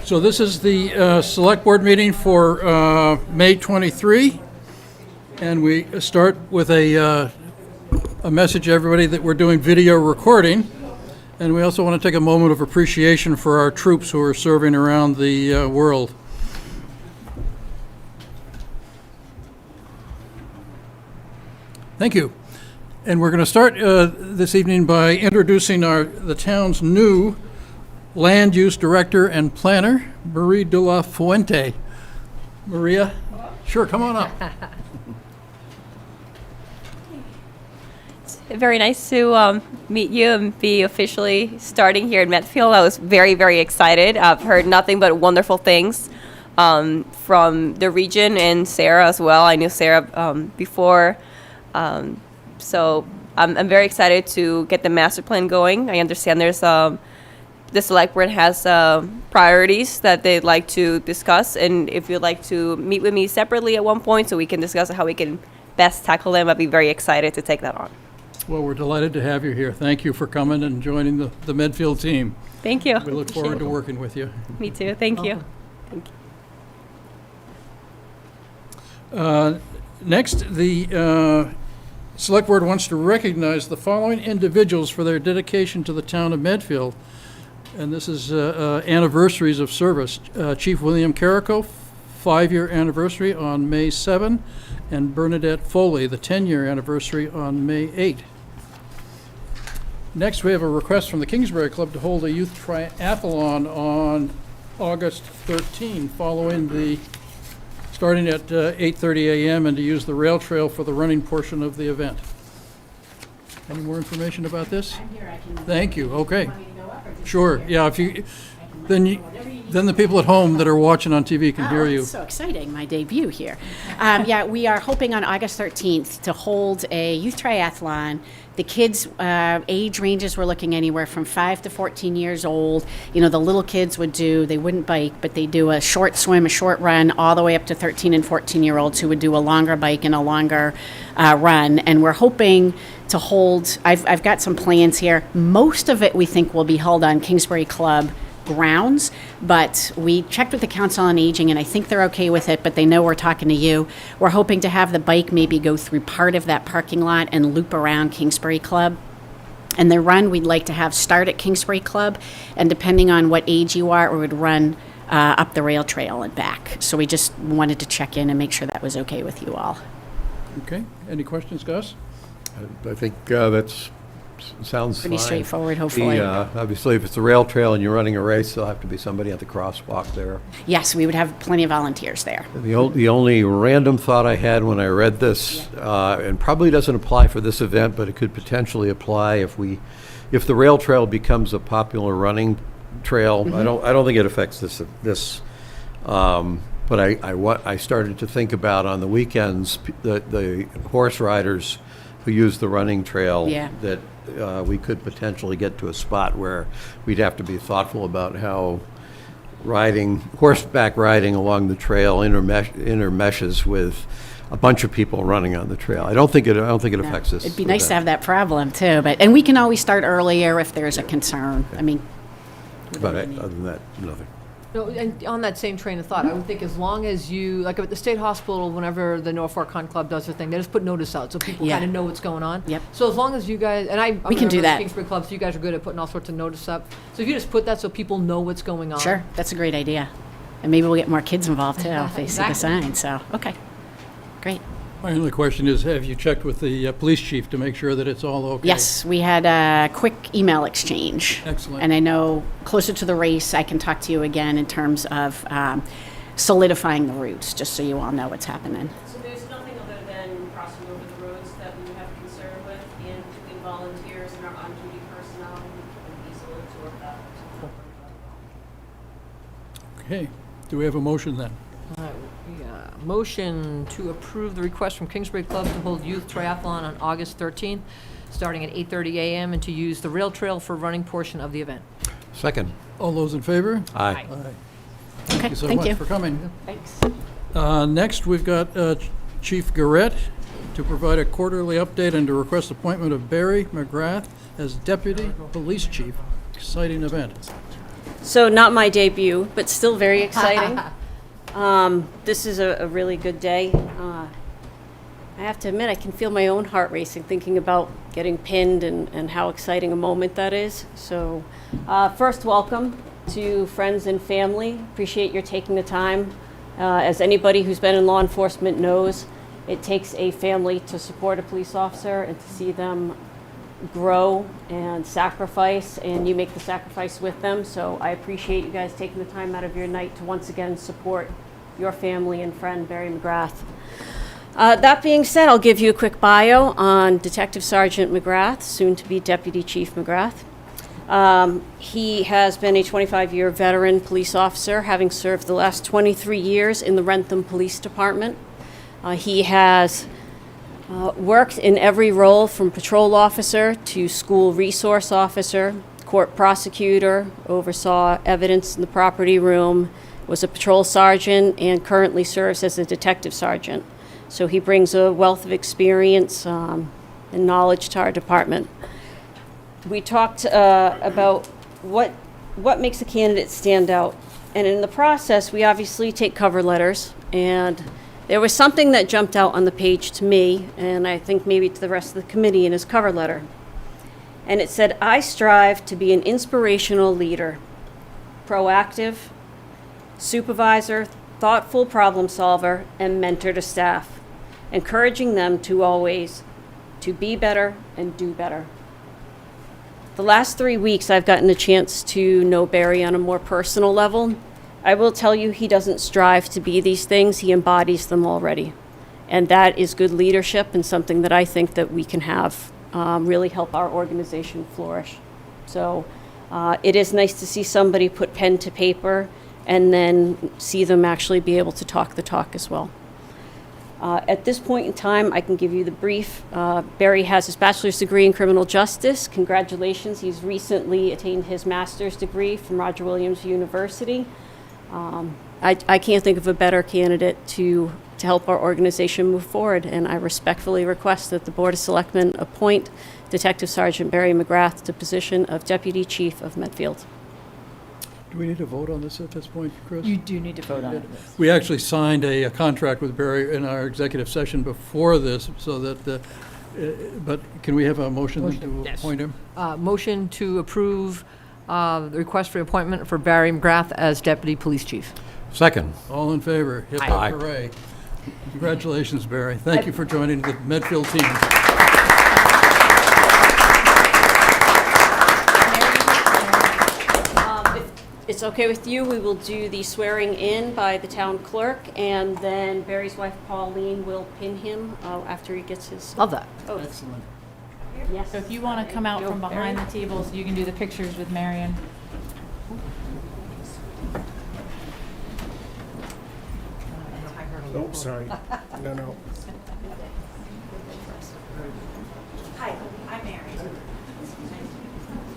So this is the Select Board meeting for May 23, and we start with a message to everybody that we're doing video recording, and we also want to take a moment of appreciation for our troops who are serving around the world. Thank you. And we're going to start this evening by introducing the town's new Land Use Director and Planner, Marie de la Fuente. Maria? Sure, come on up. It's very nice to meet you and be officially starting here in Medfield. I was very, very excited. I've heard nothing but wonderful things from the region and Sarah as well. I knew Sarah before. So I'm very excited to get the master plan going. I understand there's the select board has priorities that they'd like to discuss, and if you'd like to meet with me separately at one point so we can discuss how we can best tackle them, I'd be very excited to take that on. Well, we're delighted to have you here. Thank you for coming and joining the Medfield team. Thank you. We look forward to working with you. Me too. Thank you. Thank you. Next, the Select Board wants to recognize the following individuals for their dedication to the town of Medfield. And this is anniversaries of service. Chief William Carrico, 5-year anniversary on May 7, and Bernadette Foley, the 10-year anniversary on May 8. Next, we have a request from the Kingsbury Club to hold a youth triathlon on August 13, starting at 8:30 a.m. and to use the rail trail for the running portion of the event. Any more information about this? I'm here. I can. Thank you. Okay. Want me to go up or just- Sure. Yeah. If you, then the people at home that are watching on TV can hear Oh, you. it's so exciting, my debut here. Yeah, we are hoping on August 13th to hold a youth triathlon. The kids' age ranges, we're looking anywhere from 5 to 14 years old. You know, the little kids they wouldn't bike, but they do a short swim, a short run, all the way up to 13 and 14-year-olds who would do a longer bike and a longer run. And we're hoping to hold, I've got some plans here. Most of it we think will be held on Kingsbury Club grounds, but we checked with the Council on Aging and I think they're okay with it, but they know we're talking to you. We're hoping to have the bike maybe go through part of that parking lot and loop around Kingsbury Club. And the run we'd like to have start at Kingsbury Club, and depending on what age you are, we would run up the rail trail and back. So we just wanted to check in and make sure that was okay with you all. Okay. Any questions, Gus? I think that's sounds Pretty fine. straightforward, hopefully. Obviously, if it's a rail trail and you're running a race, there'll have to be somebody at the crosswalk there. Yes, we would have plenty of volunteers there. The only random thought I had when I read this, and probably doesn't apply for this event, but it could potentially apply if the rail trail becomes a popular running trail. Mm-hmm. I don't think it affects this. But I started to think about on the weekends the horse riders who use the running trail. Yeah. That we could potentially get to a spot where we'd have to be thoughtful about how horseback riding along the trail intermeshes with a bunch of people running on the trail. I don't think it affects this. It'd be nice to have that problem too, and we can always start earlier if there's a concern. I mean, But other than that, nothing. No, and on that same train of thought, I would think as long as you, like at the state hospital, whenever the Norfolk Con Club does their thing, they just put notice out so people Yeah. kind of know what's going on. Yep. So as long as you guys, and I'm We can do a member of that. the Kingsbury Club, so you guys are good at putting all sorts of notice up. So if you just put that so people know what's going on. sure, that's a great idea. And maybe we'll get more kids involved too if they see the Exactly. sign. So, okay, great. My only question is, have you checked with the police chief to make sure that it's all okay? Yes, we had a quick email exchange. Excellent. And I know closer to the race, I can talk to you again in terms of solidifying the routes, just so you all know what's happening. So there's nothing other than crossing over the roads that we would have concern with, and between volunteers and our on-duty personnel, we can easily absorb that. Okay. Do we have a motion then? Motion to approve the request from Kingsbury Club to hold youth triathlon on August 13th, starting at 8:30 a.m. and to use the rail trail for running portion of the event. Second. All those in favor? Aye. Thank you so thank much you. for coming. Thanks. Next, we've got Chief Garrett to provide a quarterly update and to request appointment of Barry McGrath as Deputy Police Chief. Exciting event. So not my debut, but still very exciting. This is a really good day. I have to admit, I can feel my own heart racing thinking about getting pinned and how exciting a moment that is. So first, welcome to friends and family. Appreciate your taking the time. As anybody who's been in law enforcement knows, it takes a family to support a police officer and to see them grow and sacrifice, and you make the sacrifice with them. So I appreciate you guys taking the time out of your night to once again support your family and friend, Barry McGrath. That being said, I'll give you a quick bio on Detective Sergeant McGrath, soon to be Deputy Chief McGrath. He has been a 25-year veteran police officer, having served the last 23 years in the Wrentham Police Department. He has worked in every role from patrol officer to school resource officer, court prosecutor, oversaw evidence in the property room, was a patrol sergeant, and currently serves as a detective sergeant. So he brings a wealth of experience and knowledge to our department. We talked about what makes a candidate stand out. And in the process, we obviously take cover letters, and there was something that jumped out on the page to me, and I think maybe to the rest of the committee, in his cover letter. And it said, "I strive to be an inspirational leader, proactive, supervisor, thoughtful problem solver, and mentor to staff, encouraging them to always to be better and do better." The last 3 weeks, I've gotten a chance to know Barry on a more personal level. I will tell you, he doesn't strive to be these things, he embodies them already. And that is good leadership and something that I think that we can have really help our organization flourish. So it is nice to see somebody put pen to paper and then see them actually be able to talk the talk as well. At this point in time, I can give you the brief. Barry has his bachelor's degree in criminal justice. Congratulations, he's recently attained his master's degree from Roger Williams University. I can't think of a better candidate to help our organization move forward, and I respectfully request that the Board of Selectmen appoint Detective Sergeant Barry McGrath to the position of Deputy Chief of Medfield. Do we need to vote on this at this point, Chris? You do need to vote on it. We actually signed a contract with Barry in our executive session before this, so that, but can we have a motion to Yes. appoint him? Motion to approve the request for appointment for Barry McGrath as Deputy Police Chief. Second. All in favor? Hip hip Aye. hooray. Congratulations, Barry. Thank you for joining the Medfield team. If it's okay with you, we will do the swearing in by the town clerk, and then Barry's wife Pauline will pin him after he gets his Love that. oath. Excellent. Yes. So if you want to come out from behind the tables, you can do the pictures with Marion. Oh, sorry. No. Hi, I'm Mary.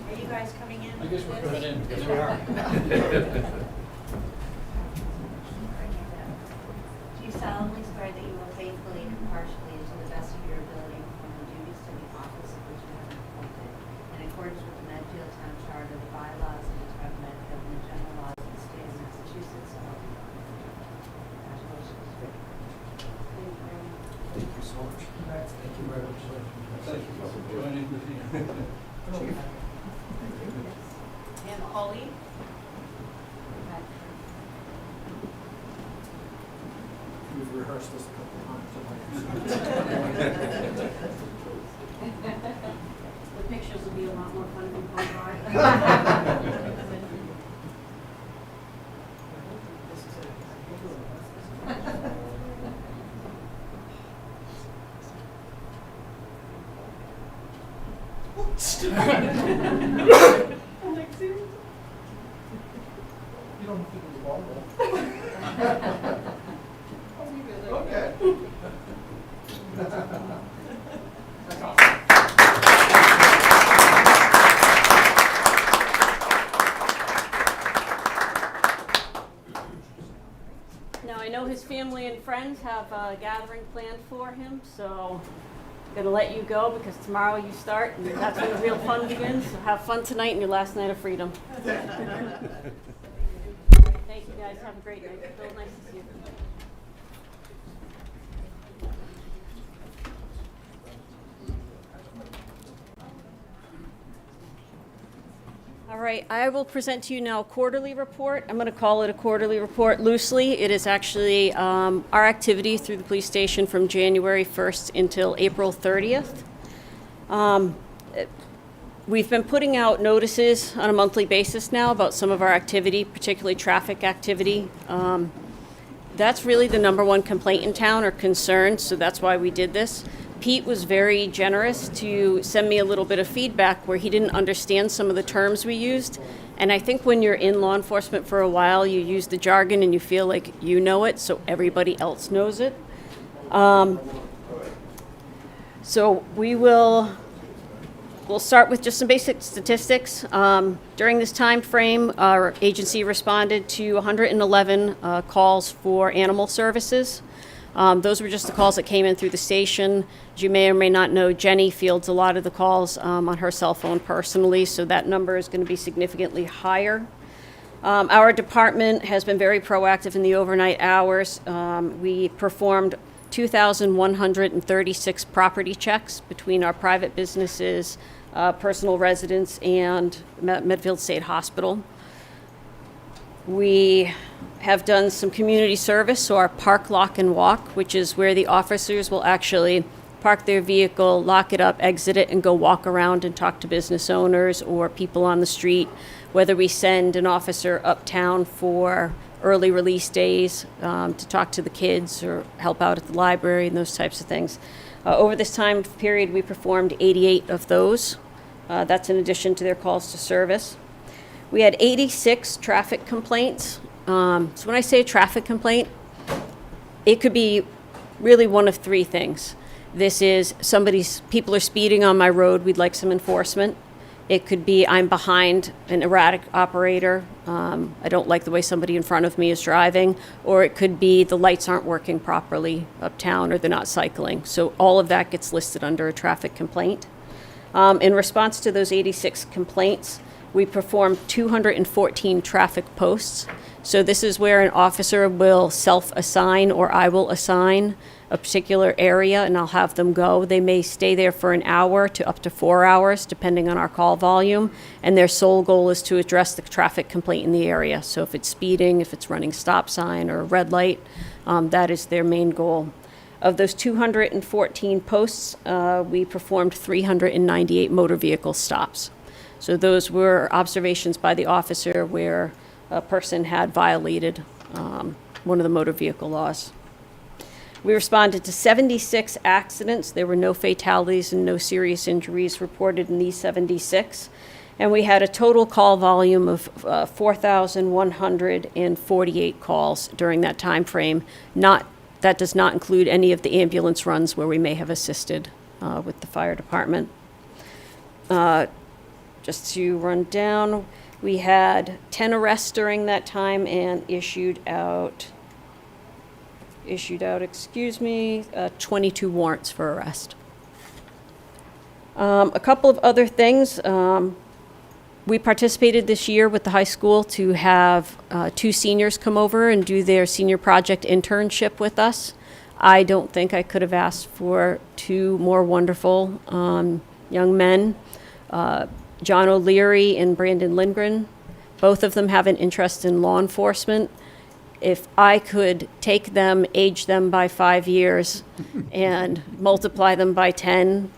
Are you guys coming in? I guess we're coming in because we are. Do you solemnly swear that you will faithfully and impartially and to the best of your ability perform the duties to the office of which you have been appointed in accordance with the Medfield Town Charter, the bylaws of the town of Medfield, and the general laws of the state of Massachusetts? So help you God. Congratulations. Thank you so much. Thank you very much. Thank you for joining the team. And Pauline? We've rehearsed this a couple times. The pictures will be a lot more fun than Polaroid. You don't think it was long, though. Okay. Now, I know his family and friends have a gathering planned for him, so I'm going to let you go because tomorrow you start, and that's when the real fun begins. So have fun tonight and your last night of freedom. Thank you, guys. Have a great night. Bill, nice to see you. All right, I will present to you now a quarterly report. I'm going to call it a quarterly report loosely. It is actually our activity through the police station from January 1st until April 30th. We've been putting out notices on a monthly basis now about some of our activity, particularly traffic activity. That's really the number one complaint in town or concern, so that's why we did this. Pete was very generous to send me a little bit of feedback where he didn't understand some of the terms we used. And I think when you're in law enforcement for a while, you use the jargon and you feel like you know it, so everybody else knows it. So we'll start with just some basic statistics. During this time frame, our agency responded to 111 calls for animal services. Those were just the calls that came in through the station. As you may or may not know, Jenny fields a lot of the calls on her cell phone personally, so that number is going to be significantly higher. Our department has been very proactive in the overnight hours. We performed 2,136 property checks between our private businesses, personal residence, and Medfield State Hospital. We have done some community service, so our park, lock, and walk, which is where the officers will actually park their vehicle, lock it up, exit it, and go walk around and talk to business owners or people on the street, whether we send an officer uptown for early release days to talk to the kids or help out at the library and those types of things. Over this time period, we performed 88 of those. That's in addition to their calls to service. We had 86 traffic complaints. So when I say a traffic complaint, it could be really one of three things. This is people are speeding on my road, we'd like some enforcement. It could be I'm behind an erratic operator, I don't like the way somebody in front of me is driving, or it could be the lights aren't working properly uptown or they're not cycling. So all of that gets listed under a traffic complaint. In response to those 86 complaints, we performed 214 traffic posts. So this is where an officer will self-assign or I will assign a particular area and I'll have them go. They may stay there for an hour to up to 4 hours, depending on our call volume. And their sole goal is to address the traffic complaint in the area. So if it's speeding, if it's running stop sign or a red light, that is their main goal. Of those 214 posts, we performed 398 motor vehicle stops. So those were observations by the officer where a person had violated one of the motor vehicle laws. We responded to 76 accidents. There were no fatalities and no serious injuries reported in these 76. And we had a total call volume of 4,148 calls during that time frame. That does not include any of the ambulance runs where we may have assisted with the fire department. Just to run down, we had 10 arrests during that time and issued out 22 warrants for arrest. A couple of other things. We participated this year with the high school to have 2 seniors come over and do their senior project internship with us. I don't think I could have asked for 2 more wonderful young men. John O'Leary and Brandon Lindgren. Both of them have an interest in law enforcement. If I could take them, age them by 5 years, and multiply them by 10,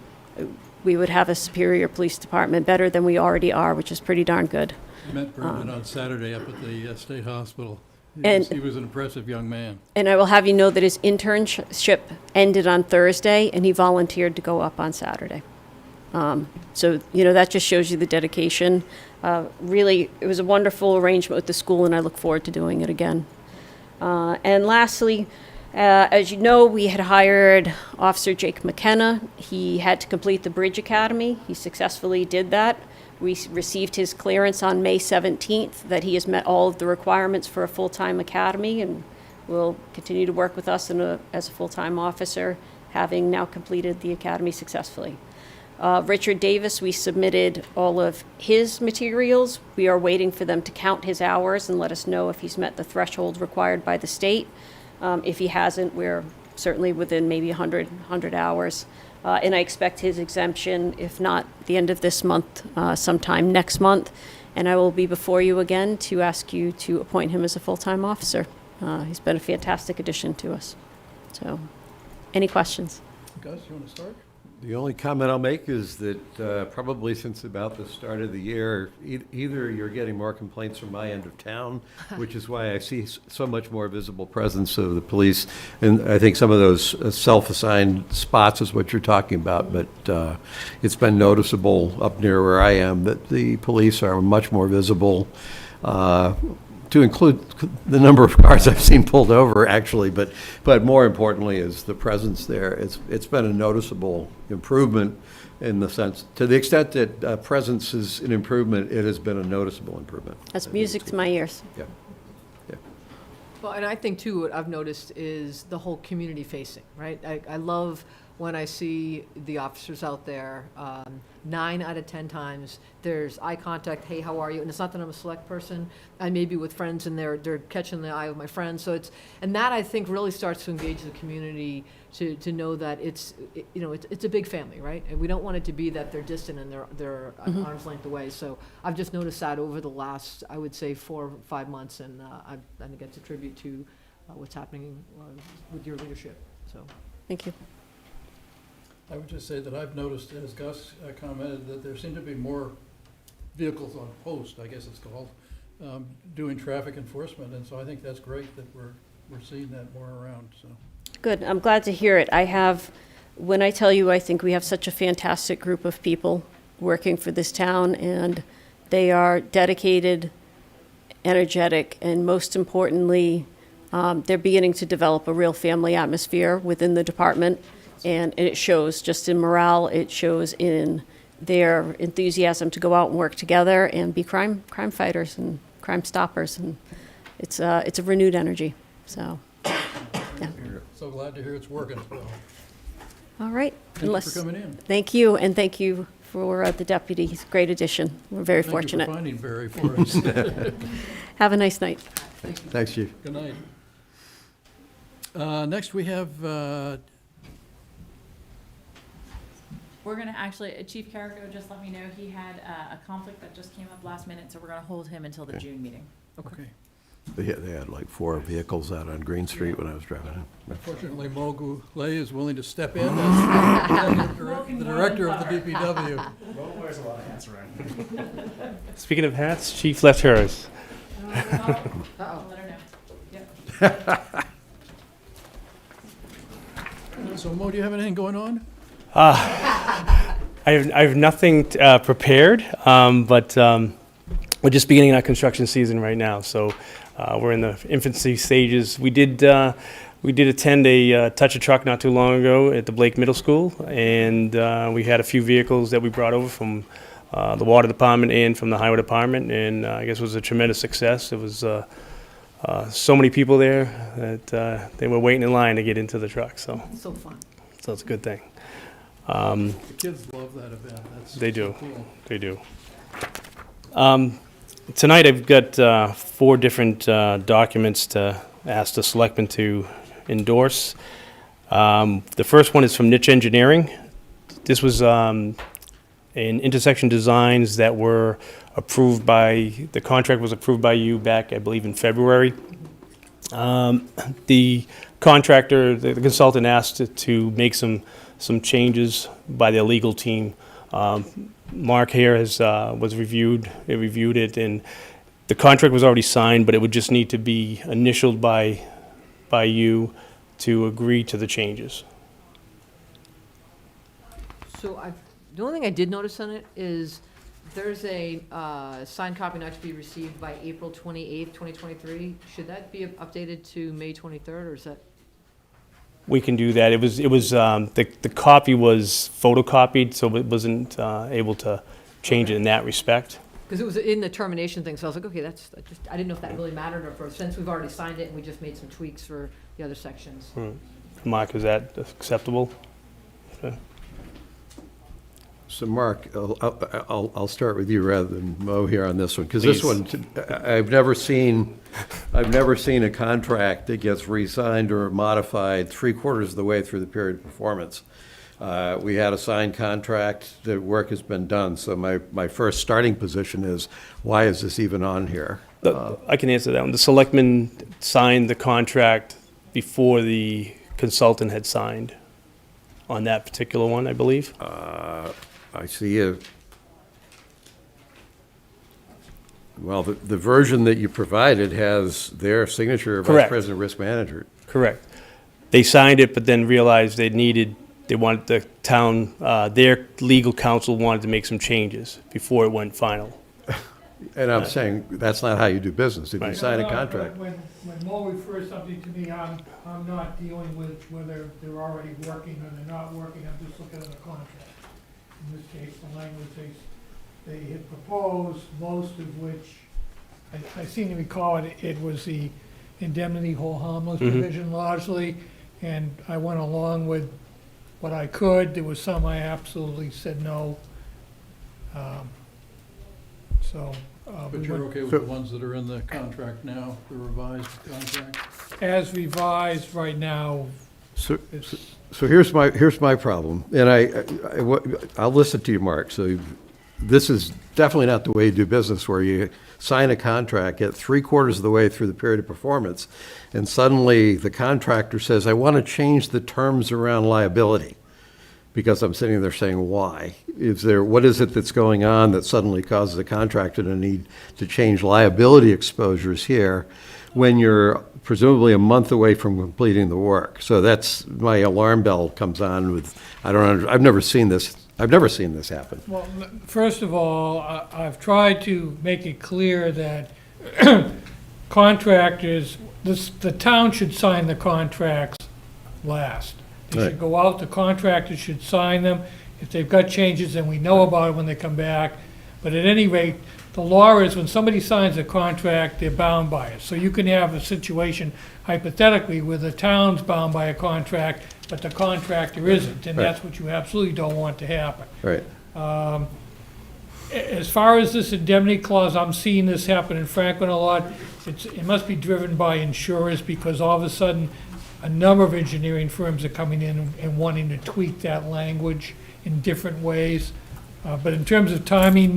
we would have a superior police department, better than we already are, which is pretty darn good. I met Brandon on Saturday up at the state hospital. And- He was an impressive young man. And I will have you know that his internship ended on Thursday, and he volunteered to go up on Saturday. So, that just shows you the dedication. Really, it was a wonderful arrangement with the school, and I look forward to doing it again. And lastly, as you know, we had hired Officer Jake McKenna. He had to complete the Bridge Academy. He successfully did that. We received his clearance on May 17th that he has met all of the requirements for a full-time academy and will continue to work with us as a full-time officer, having now completed the academy successfully. Richard Davis, we submitted all of his materials. We are waiting for them to count his hours and let us know if he's met the threshold required by the state. If he hasn't, we're certainly within maybe 100 hours. And I expect his exemption, if not the end of this month, sometime next month. And I will be before you again to ask you to appoint him as a full-time officer. He's been a fantastic addition to us. So, any questions? Gus, you want to start? The only comment I'll make is that probably since about the start of the year, either you're getting more complaints from my end of town, which is why I see so much more visible presence of the police, and I think some of those self-assigned spots is what you're talking about, but it's been noticeable up near where I am that the police are much more visible, to include the number of cars I've seen pulled over, actually, but more importantly is the presence there. It's been a noticeable improvement in the sense, to the extent that presence is an improvement, it has been a noticeable improvement. That's music to my ears. Yeah. Yeah. Well, and I think too, what I've noticed is the whole community facing, right? I love when I see the officers out there, 9 out of 10 times, there's eye contact, hey, how are you? And it's not that I'm a select person, I may be with friends and they're catching the eye of my friends. So and that I think really starts to engage the community to know that it's a big family, right? And we don't want it to be that they're distant and they're an arm's length away. So I've just noticed that over the last, I would say, 4 or 5 months, and I think that's a tribute to what's happening with your leadership, so. Thank you. I would just say that I've noticed, as Gus commented, that there seem to be more vehicles on post, I guess it's called, doing traffic enforcement, and so I think that's great that we're seeing that more around, so. Good. I'm glad to hear it. When I tell you I think we have such a fantastic group of people working for this town, and they are dedicated, energetic, and most importantly, they're beginning to develop a real family atmosphere within the department. And it shows just in morale, it shows in their enthusiasm to go out and work together and be crime fighters and crime stoppers. And it's a renewed energy, so. Yeah. So glad to hear it's working well. All right. Thank you for coming in. Thank you, and thank you for the deputy. He's a great addition. We're very fortunate. Thank you for finding Barry for us. Have a nice night. Thanks, Chief. Good night. Next we have, We're gonna actually, Chief Carrico just let me know he had a conflict that just came up last minute, so we're gonna hold him until the June meeting. okay. They had like 4 vehicles out on Green Street when I was driving in. Unfortunately, Mo Goulet is willing to step in as the director of the DPW. Mo wears a lot of hats around. Speaking of hats, Chief left hers. I'll let her know. Yep. So Mo, do you have anything going on? I have nothing prepared, but we're just beginning our construction season right now, so we're in the infancy stages. We did attend a Touch a Truck not too long ago at the Blake Middle School, and we had a few vehicles that we brought over from the Water Department and from the Highway Department, and I guess it was a tremendous success. It was so many people there that they were waiting in line to get into the truck, so So fun. it's a good thing. The kids love that event. They do. So cool. They do. Tonight I've got 4 different documents to ask the selectmen to endorse. The first one is from Niche Engineering. This was an intersection designs that were approved the contract was approved by you back, I believe, in February. The contractor, the consultant asked to make some changes by their legal team. Mark here reviewed it, and the contract was already signed, but it would just need to be initialed by you to agree to the changes. So the only thing I did notice on it is there's a signed copy not to be received by April 28th, 2023. Should that be updated to May 23rd, or is that? We can do that. It was the copy was photocopied, so it wasn't able to change it in that respect. Because it was in the termination thing, so I was like, okay, I didn't know if that really mattered, or if, since we've already signed it and we just made some tweaks for the other sections. Mark, is that acceptable? Okay. So Mark, I'll start with you rather than Mo here on this one, because this one, I've never seen a contract that gets re-signed or modified 3/4 of the way through the period of performance. We had a signed contract, the work has been done, so my first starting position is, why is this even on here? I can answer that one. The selectmen signed the contract before the consultant had signed on that particular one, I believe. I see well, the version that you provided has their signature, Vice Correct. President Risk Manager. Correct. They signed it, but then realized they wanted the town, their legal counsel wanted to make some changes before it went final. And I'm saying, that's not how you do business. If you Right. sign a No, contract. When Mo refers something to me, I'm not dealing with whether they're already working or they're not working, I'm just looking at the contract. In this case, the language they had proposed, most of which, I seem to recall it was the indemnity hold harmless provision largely, and I went along with what I could. There was some I absolutely said no. But you're okay with the ones that are in the contract now, the revised contract? As revised right now, So, it's, so here's my problem, and I'll listen to you, Mark. So this is definitely not the way you do business, where you sign a contract, get 3/4 of the way through the period of performance, and suddenly the contractor says, I want to change the terms around liability. Because I'm sitting there saying, why? What is it that's going on that suddenly causes the contractor to need to change liability exposures here when you're presumably a month away from completing the work? So that's, my alarm bell comes on with, I've never seen this happen. well, first of all, I've tried to make it clear that contractors, the town should sign the contracts last. They should Right. go out, the contractors should sign them. If they've got changes, then we know about it when they come back. But at any rate, the law is when somebody signs a contract, they're bound by it. So you can have a situation hypothetically where the town's bound by a contract, but the contractor isn't, and Right. that's what you absolutely don't want to happen. Right. As far as this indemnity clause, I'm seeing this happen in Franklin a lot. It must be driven by insurers, because all of a sudden, a number of engineering firms are coming in and wanting to tweak that language in different ways. But in terms of timing,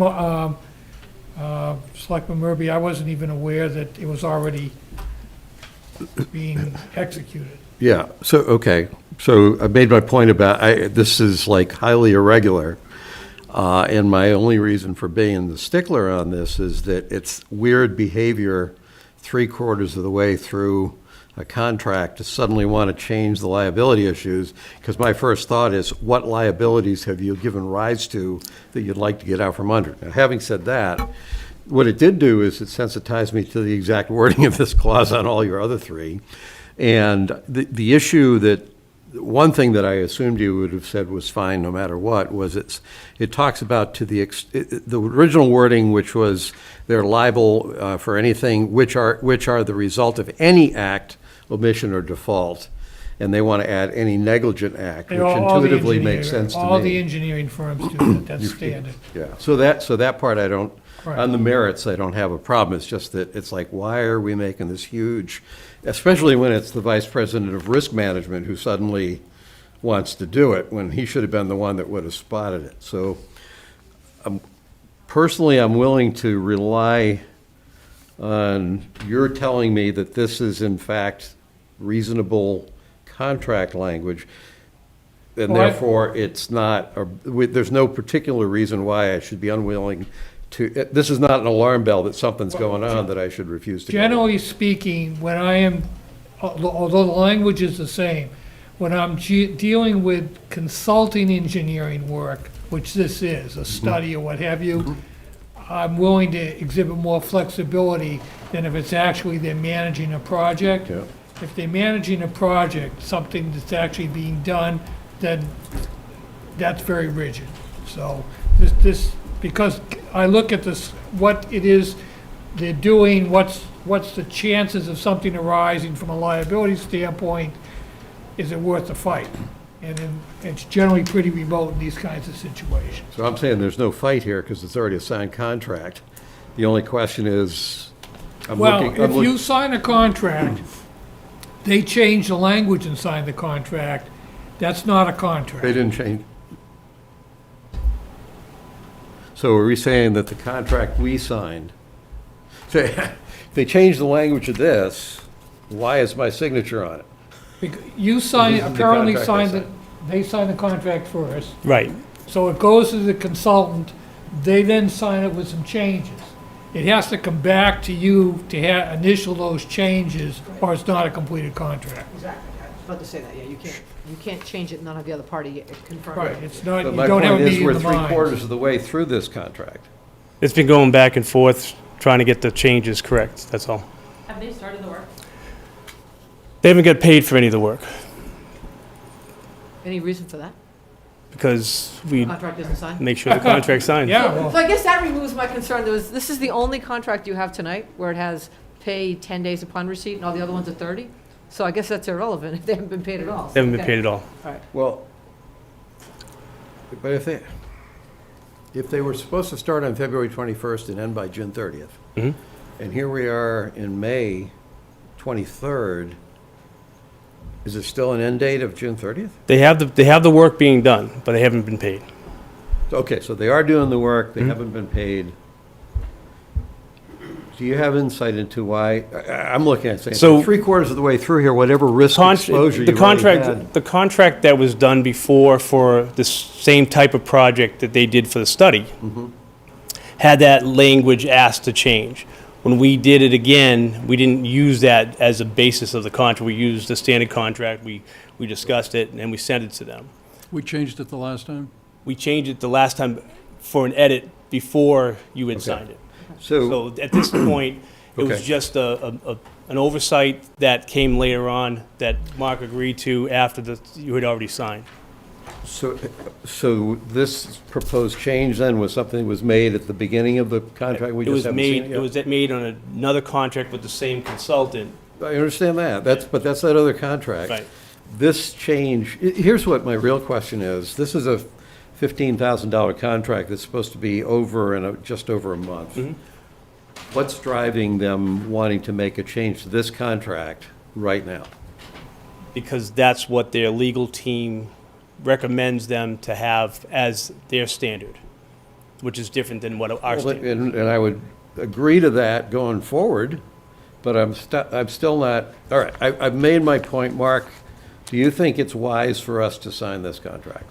Selectman Murby, I wasn't even aware that it was already being executed. Yeah, so, okay, so I made my point about, this is like highly irregular, and my only reason for being the stickler on this is that it's weird behavior 3/4 of the way through a contract to suddenly want to change the liability issues, because my first thought is, what liabilities have you given rise to that you'd like to get out from under? Now, having said that, what it did do is it sensitized me to the exact wording of this clause on all your other three. And the issue that, one thing that I assumed you would have said was fine no matter what, was it talks about the original wording, which was they're liable for anything which are the result of any act, omission, or default. And they want to add any negligent act, which All the intuitively makes engineering- sense to me. All the engineering firms do that, that's standard. Yeah, so that part I don't, Right. on the merits, I don't have a problem. It's just that it's like, why are we making this huge, especially when it's the Vice President of Risk Management who suddenly wants to do it, when he should have been the one that would have spotted it. So personally, I'm willing to rely on your telling me that this is in fact reasonable contract language, and Well, therefore it's not, there's no particular reason why I should be unwilling to, this is not an alarm bell that something's going on that I should refuse to go. Generally speaking, when I am, although the language is the same, when I'm dealing with consulting engineering work, which this is, a study or what have you, I'm willing to exhibit more flexibility than if it's actually they're managing a project. Yeah. If they're managing a project, something that's actually being done, then that's very rigid. So because I look at this, what it is they're doing, what's the chances of something arising from a liability standpoint, is it worth the fight? and then it's generally pretty remote in these kinds of situations. So I'm saying there's no fight here because it's already a signed contract. The only question is, Well, if you sign a contract, they change the language and sign the contract, that's not a They contract. didn't change. So are we saying that the contract we signed, say, if they change the language of this, why is my signature on it? You This sign, is the apparently contract they signed, they sign the contract first, Right. so it goes to the consultant, they then sign it with some changes. It has to come back to you to initial those changes, or it's not a completed contract. Exactly. I was about to say that, yeah, you can't change it and not have the other party confirm it. Right, it's not, But you my don't have a point is, meeting we're of the minds. 3/4 of the way through this contract. It's been going back and forth, trying to get the changes correct, that's all. Have they started the work? They haven't got paid for any of the work, Any reason for that? because we Contract isn't signed? make sure the contract's signed. Yeah, well, So I guess that removes my concern. This is the only contract you have tonight where it has pay 10 days upon receipt and all the other ones are 30? So I guess that's irrelevant if they haven't been paid at all. They haven't been Okay. paid at all. All right. Well, but if they were supposed to start on February 21st and end by June 30th, Mhm. and here we are in May 23rd, is there still an end date of June 30th? They have the work being done, but they haven't been paid. Okay, so they are doing the work, they haven't been paid. Do you have insight into why, I'm looking at saying, So- 3/4 of the way through here, whatever risk exposure The you've already had. contract, the contract that was done before for the same type of project that they did for the study had that language asked to change. When we did it again, we didn't use that as a basis of the contract. We used the standard contract, we discussed it, and we sent it to them. We changed it the last time? We changed it the last time for an edit before you had signed it. So, So at this point, it was Okay. just an oversight that came later on that Mark agreed to after you had already signed. so this proposed change then was something that was made at the beginning of the contract? We It just was haven't seen made, yet? it was made on another contract with the same consultant. I understand that, but that's that other contract. Right. This change, here's what my real question is. This is a $15,000 contract that's supposed to be over in just over a month. Mhm. What's driving them wanting to make a change to this contract right now? Because that's what their legal team recommends them to have as their standard, which is different than what our Well, standard. And I would agree to that going forward, but I'm still not, all right, I've made my point, Mark. Do you think it's wise for us to sign this contract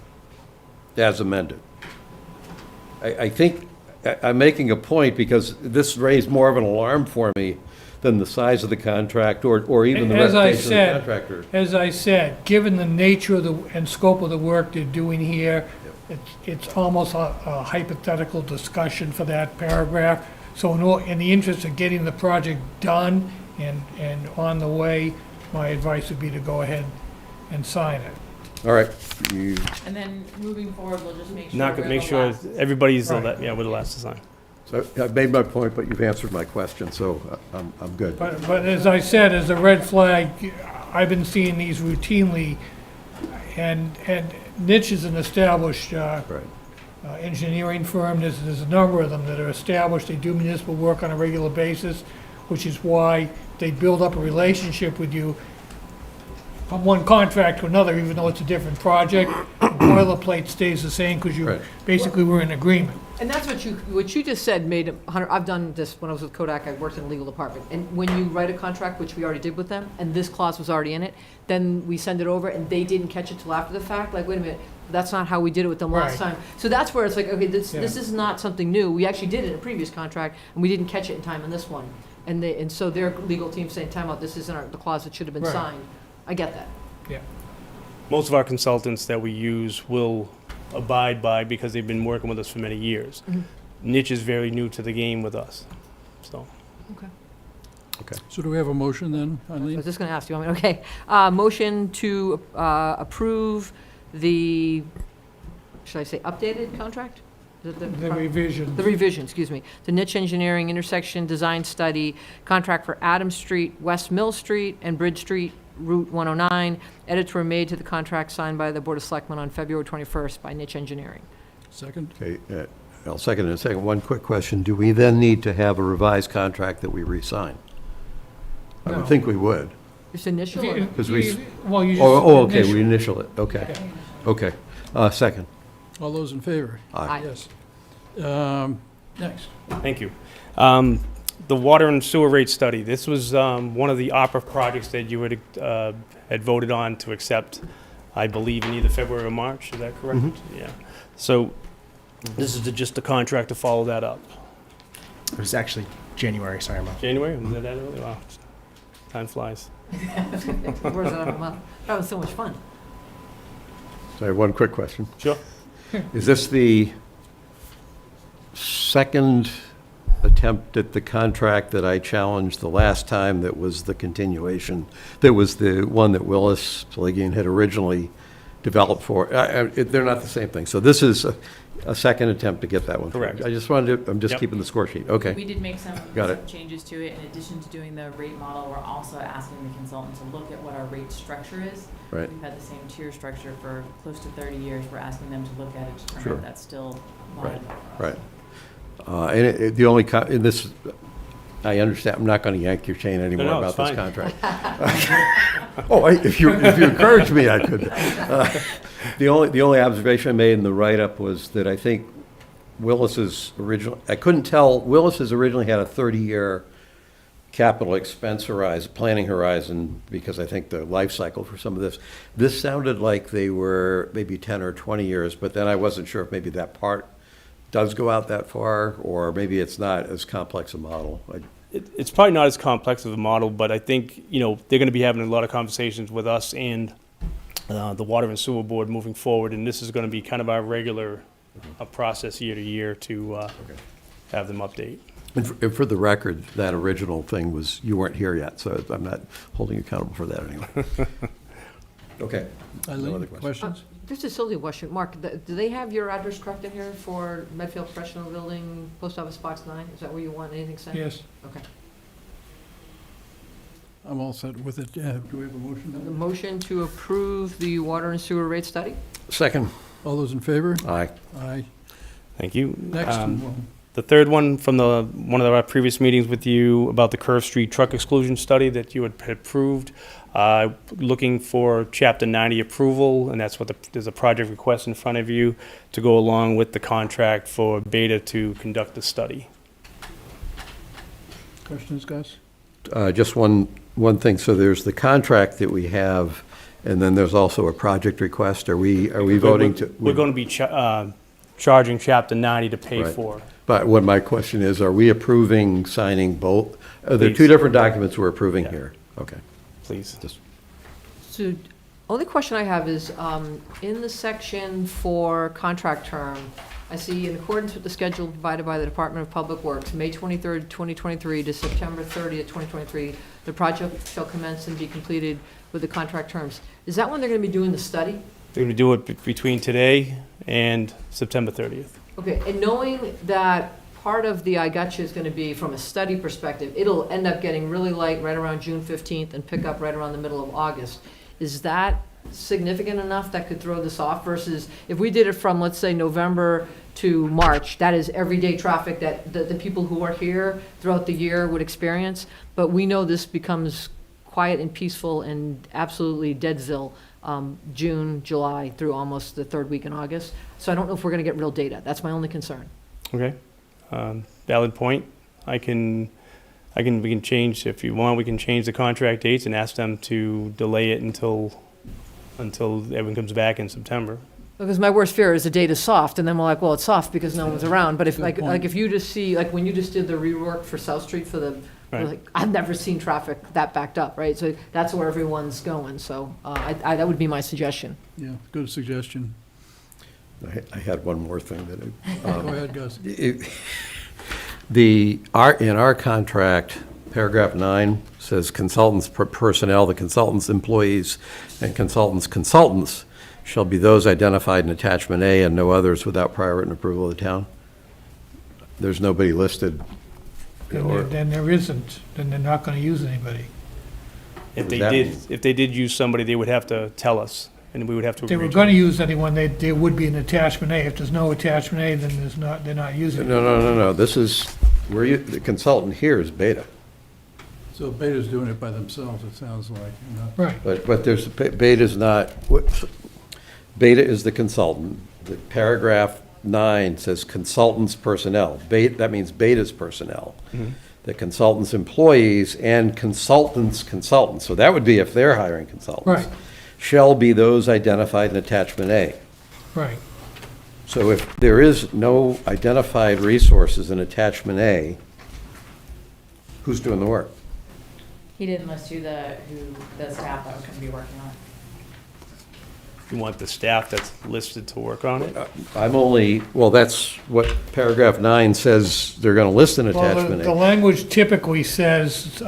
as amended? I think I'm making a point because this raised more of an alarm for me than the size of the contract or even the As I reputation of the said, contractor. as I said, given the nature of and scope of the work they're doing here, it's almost a hypothetical discussion for that paragraph. So in the interest of getting the project done and on the way, my advice would be to go ahead and sign it. All right, And then moving forward, we'll just make sure. Not we're gonna make the sure last. everybody's, Right. we're the last to sign. so I've made my point, but you've answered my question, so I'm good. But as I said, as a red flag, I've been seeing these routinely, and Niche is an established Right. engineering firm. There's a number of them that are established. They do municipal work on a regular basis, which is why they build up a relationship with you from one contract to another, even though it's a different project. The boilerplate stays the same because you Right. basically were in agreement. And that's what you just said made, I've done this when I was with Kodak, I worked in the legal department. And when you write a contract, which we already did with them, and this clause was already in it, then we send it over and they didn't catch it till after the fact, like, wait a minute, that's not how we did it with them last Right. time. So that's where it's like, okay, this Yeah. is not something new. We actually did it in a previous contract, and we didn't catch it in time in this one. And so their legal team's saying, time out, this isn't the clause that should have been Right. signed. I get that. Most of our consultants that we use will abide by because they've been working with us for many years. Mhm. Niche is very new to the game with us, so. So do we have a motion then, I Eileen? was just gonna ask, you want me, okay. Motion to approve the, should I say updated contract? Is it The revision. The revision, excuse me. The niche engineering intersection design study, contract for Adams Street, West Mill Street, and Bridge Street, Route 109. Edits were made to the contract signed by the Board of Selectmen on February 21st by niche engineering. Second? Okay, I'll second in a second. One quick question. Do we then need to have a revised contract that we re-sign? I No. would think we would. Just initial or? Because we, Well, you just. okay, initial. we initial it, okay. Okay, second. All those in favor? Aye. Yes. Next. Thank you. The water and sewer rate study, this was one of the opera projects that you had voted on to accept, I believe, in either February or March, is that correct? Yeah. So this is just the contract to follow that up. It was actually January, sorry, Mark. January, was that early? Wow, time flies. Where's that month? That was so much fun. So I have one quick question. Sure. Is this the second attempt at the contract that I challenged the last time that was the continuation? That was the one that Willis Pelagian had originally developed for. They're not the same thing. So this is a second attempt to get that one. Correct. I just wanted to, I'm just Yep. keeping the score sheet. Okay. We did make some Got it. some changes to it. In addition to doing the rate model, we're also asking the consultant to look at what our rate structure is. Right. We've had the same tier structure for close to 30 years. We're asking them to look at it to determine Sure. if that's still Right, viable for us. right. And the only, in this, I understand, I'm not going to yank your chain anymore No, about it's this fine. contract. Oh, if you encourage me, I could. The only observation I made in the write-up was that I think Willis's original, I couldn't tell, Willis's originally had a 30-year capital expense planning horizon, because I think the life cycle for some of this sounded like they were maybe 10 or 20 years, but then I wasn't sure if maybe that part does go out that far, or maybe it's not as complex a model. It's probably not as complex of a model, but I think, they're going to be having a lot of conversations with us and the Water and Sewer Board moving forward, and this is going to be kind of our regular process year to year to have them update. And for the record, that original thing was, you weren't here yet, so I'm not holding you accountable for that anyway. Okay. No Eileen, other questions? questions? Just a silly question. Mark, do they have your address correct in here for Medfield Professional Building, Post Office Box 9? Is that where you want anything sent? Yes. Okay. I'm all set with it. Do we have a The motion? motion to approve the water and sewer rate study? Second. All those in favor? Aye. Aye. Thank you. Next one. The third one from one of our previous meetings with you about the Curve Street truck exclusion study that you had approved, looking for Chapter 90 approval, and that's what there's a project request in front of you to go along with the contract for Beta to conduct the study. Questions, guys? Just one thing. So there's the contract that we have, and then there's also a project request. Are we voting to? We're going to be charging Chapter 90 to pay Right. for. But what my question is, are we approving signing both? Are there two Please. different documents we're approving Yeah. here? Okay. Please. Just- So, only question I have is, in the section for contract term, I see in accordance with the schedule provided by the Department of Public Works, May 23rd, 2023 to September 30th, 2023, the project shall commence and be completed with the contract terms. Is that when they're going to be doing the study? They're going to do it between today and September 30th. Okay, and knowing that part of the I gotcha is going to be from a study perspective, it'll end up getting really light right around June 15th and pick up right around the middle of August. Is that significant enough that could throw this off versus if we did it from, let's say, November to March, that is everyday traffic that the people who are here throughout the year would experience. But we know this becomes quiet and peaceful and absolutely dead still June, July, through almost the third week in August. So I don't know if we're going to get real data. That's my only concern. Okay. Valid point. We can change, if you want, we can change the contract dates and ask them to delay it until everyone comes back in September. Because my worst fear is the data's soft, and then we're like, well, it's soft because no one's around. But if, Good like point. if you just see, like when you just did the rework for South Street for the, Right. like, I've never seen traffic that backed up, right? So that's where everyone's going. So that would be my suggestion. Yeah, good suggestion. I had one more thing that Go ahead, Gus. in our contract, paragraph 9 says consultants personnel, the consultants employees, and consultants. shall be those identified in attachment A and no others without prior written approval of the town. There's nobody listed. Then there isn't, then they're not gonna use anybody. If What does that they did use somebody, they would have to tell us, and we would have to If they agree were to gonna it. use anyone, there would be an attachment A. If there's no attachment A, then they're not using it. No. This is, the consultant here is Beta. So Beta's doing it by themselves, it sounds like, you know. Right. But there's, Beta's not, Beta is the consultant. The paragraph 9 says consultants personnel. That means Beta's personnel. The consultant's employees and consultants. So that would be if they're hiring consultants. Right. Shall be those identified in attachment A. Right. So if there is no identified resources in attachment A, who's doing the work? He didn't list who the staff that was gonna be working on it. You want the staff that's listed to work on it? That's what paragraph 9 says, they're going to list in Well, attachment the A. language typically says,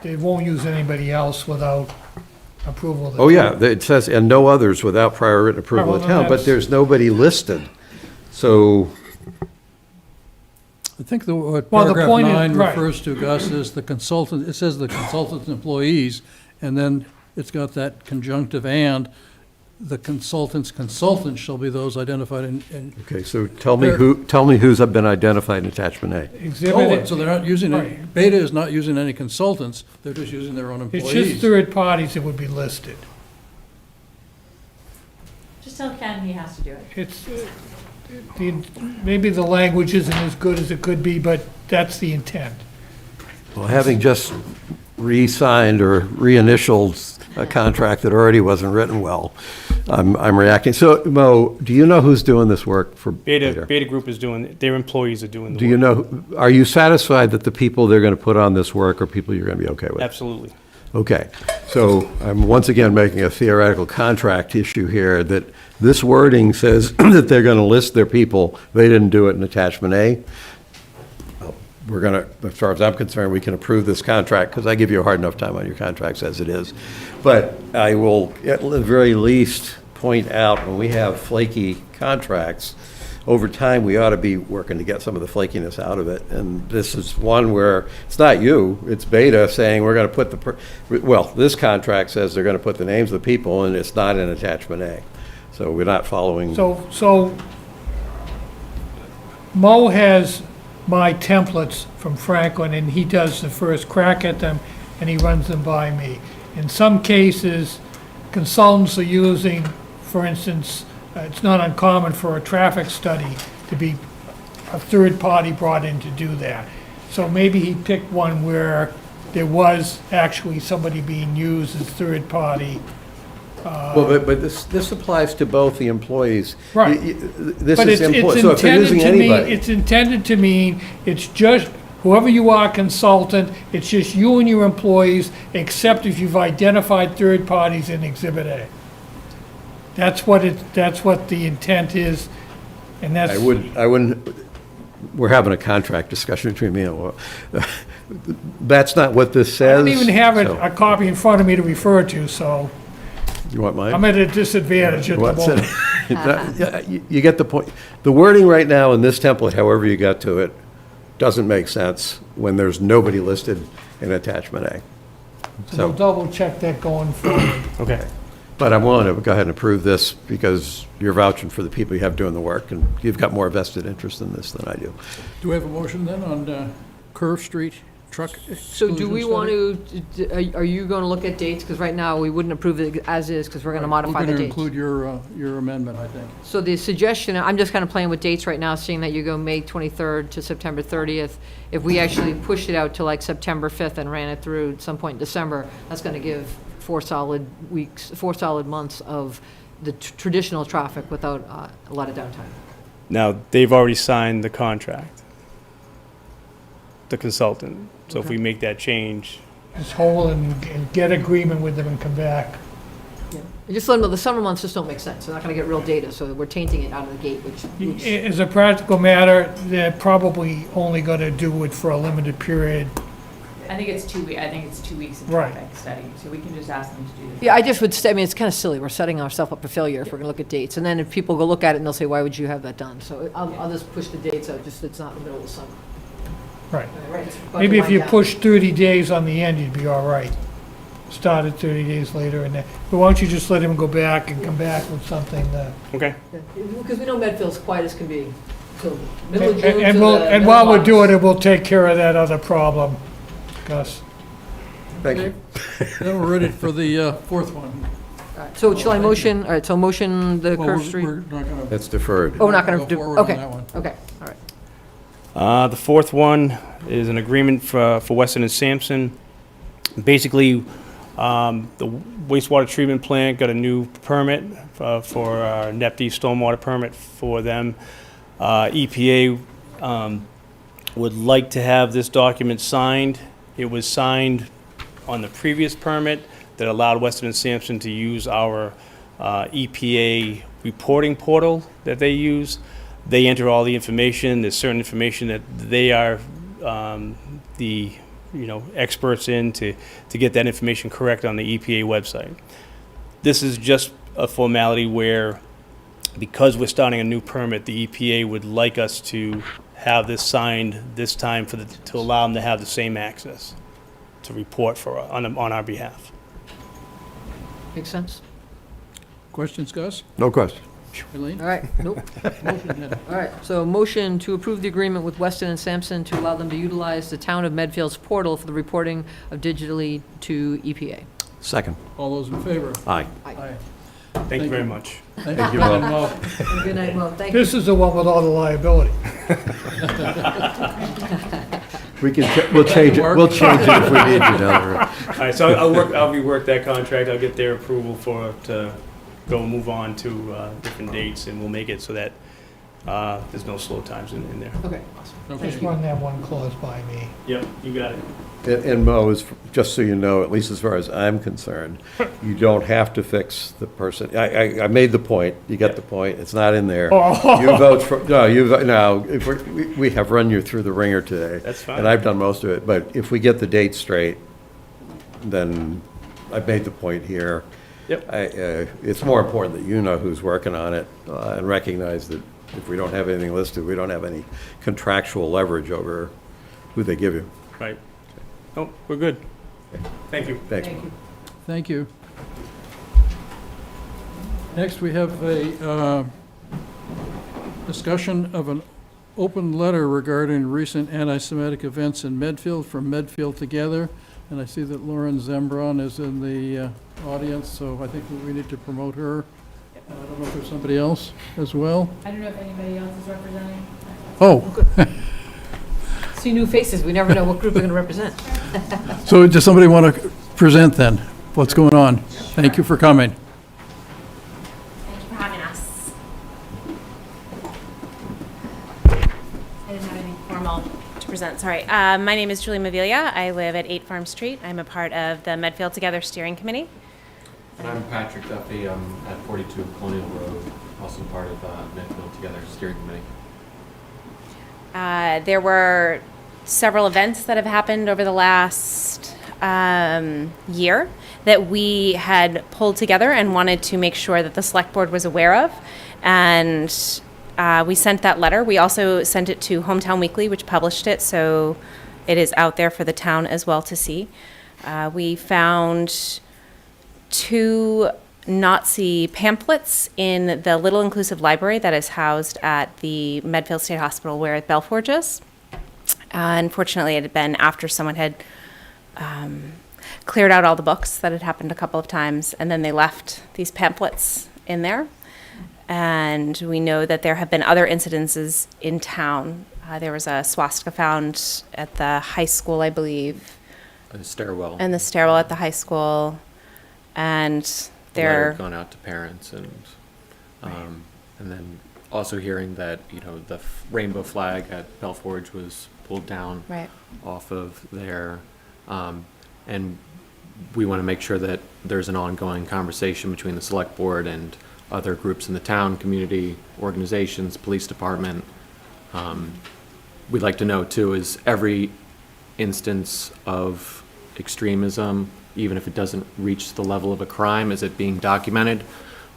they won't use anybody else without approval of the. Oh, yeah, it says, and no others without prior written approval of the Well, town, but that's- there's nobody listed. So, I think what Well, the paragraph point is- 9 right. refers to, Gus, is the consultant, it says the consultant's employees, and then it's got that conjunctive and, the consultant shall be those identified in. okay, so tell me who's been identified in attachment A. Exhibit, So they're not using, any Right. Beta is not using any consultants, they're just using their own it's employees. just third parties that would be listed. Just tell Ken he has to do it. It's, maybe the language isn't as good as it could be, but that's the intent. Well, having just re-signed or reinitialed a contract that already wasn't written well, I'm reacting. So, Mo, do you know who's doing this work for Beta? Beta Group is doing, their employees are doing the work. Do you know, are you satisfied that the people they're going to put on this work are people you're going to be okay with? Absolutely. Okay, so I'm once again making a theoretical contract issue here, that this wording says that they're going to list their people. They didn't do it in attachment A. We're going to, as far as I'm concerned, we can approve this contract, because I give you a hard enough time on your contracts as it is. But I will, at the very least, point out, when we have flaky contracts, over time, we ought to be working to get some of the flakiness out of it. And this is one where it's not you, it's Beta saying we're going to put this contract says they're going to put the names of the people, and it's not in attachment A. So we're not following. So Mo has my templates from Franklin, and he does the first crack at them, and he runs them by me. In some cases, consultants are using, for instance, it's not uncommon for a traffic study to be a third party brought in to do that. So maybe he picked one where there was actually somebody being used as third party. Well, but this applies to both the employees. Right. This But is it's employees, so if they're intended using to mean, anybody. it's intended to mean, it's just, whoever you are, consultant, it's just you and your employees, except if you've identified third parties in Exhibit A. That's what the intent is, and that's. I wouldn't, we're having a contract discussion between me and, that's not what this I says. don't even have so- a copy in front of me to refer to, so You want mine? I'm at a disadvantage at the What's moment. it? You get the point. The wording right now in this template, however you got to it, doesn't make sense when there's nobody listed in attachment A. So we'll double check that going forward. Okay. But I'm willing to go ahead and approve this because you're vouching for the people you have doing the work, and you've got more vested interest in this than I do. Do we have a motion then on Curve Street truck So do we exclusion want study? to, are you going to look at dates? Because right now, we wouldn't approve it as is, because we're going to modify We're the going to dates. include your amendment, I think. So the suggestion, I'm just kind of playing with dates right now, seeing that you go May 23rd to September 30th. If we actually pushed it out to like September 5th and ran it through some point in December, that's going to give 4 solid weeks, 4 solid months of the traditional traffic without a lot of downtime. Now, they've already signed the contract, the consultant. So if we make that change, Just hold and get agreement with them and come back. Just let them know, the summer months just don't make sense. They're not going to get real data, so we're tainting it out of the gate, which As a practical matter, they're probably only going to do it for a limited period I think it's 2 weeks, I think it's 2 weeks of Right. traffic study, so we can just ask them to do this. Yeah, I just would say, I mean, it's kind of silly. We're setting ourselves up for failure if we're going to look at dates. And then if people go look at it and they'll say, why would you have that done? So I'll just push the dates out, just so it's not in the middle of the summer. Right. Right. Maybe if you push 30 days on the end, you'd be all right. Start at 30 days later, and then, but why don't you just let him go back and come back with something that... Okay. Because we know Medfield's quiet as can be. So middle of June to And the we'll, middle and of while we're August. doing it, we'll take care of that other problem, Gus. Thank you. Then we're ready for the fourth one. All right, so shall I motion, all right, so motion the Well, Curve we're Street? not gonna. That's deferred. Oh, we're not going Go to do, forward on okay, that one. okay, all right. The fourth one is an agreement for Weston and Sampson. Basically, the wastewater treatment plant got a new permit for our NEPD stormwater permit for them. EPA would like to have this document signed. It was signed on the previous permit that allowed Weston and Sampson to use our EPA reporting portal that they use. They enter all the information. There's certain information that they are the experts in to get that information correct on the EPA website. This is just a formality where, because we're starting a new permit, the EPA would like us to have this signed this time to allow them to have the same access to report on our behalf. Makes sense? Questions, Gus? No question. Elaine? All right, nope. Motion, Ed. All right, so motion to approve the agreement with Weston and Sampson to allow them to utilize the town of Medfield's portal for the reporting of digitally to EPA. Second. All those in favor? Aye. Aye. Thank you very much. Thank you, Bob. Well, Good night, Mo, thank you. This is the one with all the liability. We'll change it, we'll change it if we need to down the road. All right, so I'll rework that contract. I'll get their approval to go move on to different dates, and we'll make it so that there's no slow times in there. Okay, awesome. Just run that one clause by me. Yep, you got it. And Mo, just so you know, at least as far as I'm concerned, you don't have to fix the person. I made the point, you got the point, it's not in there. Oh. You vote for, no, if we have run you through the ringer today. That's fine. And I've done most of it, but if we get the date straight, then I've made the point here. Yep. It's more important that you know who's working on it and recognize that if we don't have anything listed, we don't have any contractual leverage over who they give you. Right. Oh, we're good. Thank you. Thanks. Thank you. Thank you. Next, we have a discussion of an open letter regarding recent anti-Semitic events in Medfield from Medfield Together. And I see that Lauren Zembron is in the audience, so I think we need to promote her. I don't know if there's somebody else as well. I don't know if anybody else is representing. Oh, See new faces, we never know what group we're going to represent. so does somebody want to present then? What's going on? Thank you for coming. Thank you for having us. I didn't have anything formal to present, sorry. My name is Julie Mavilia. I live at 8 Farm Street. I'm a part of the Medfield Together Steering Committee. And I'm Patrick Duffy. I'm at 42 Colonial Road, also part of Medfield Together Steering Committee. There were several events that have happened over the last year that we had pulled together and wanted to make sure that the select board was aware of. And we sent that letter. We also sent it to Hometown Weekly, which published it, so it is out there for the town as well to see. We found 2 Nazi pamphlets in the Little Inclusive Library that is housed at the Medfield State Hospital where Belforge is. Unfortunately, it had been after someone had cleared out all the books. That had happened a couple of times, and then they left these pamphlets in there. And we know that there have been other incidences in town. There was a swastika found at the high school, I believe. A stairwell. In the stairwell at the high school. And Letter there... gone out to parents, and then also hearing that the rainbow flag at Belforge was pulled down off of there, and we want to make sure that there's an ongoing conversation between the select board and other groups in the town, community organizations, police department. We'd like to know too, is every instance of extremism, even if it doesn't reach the level of a crime? Is it being documented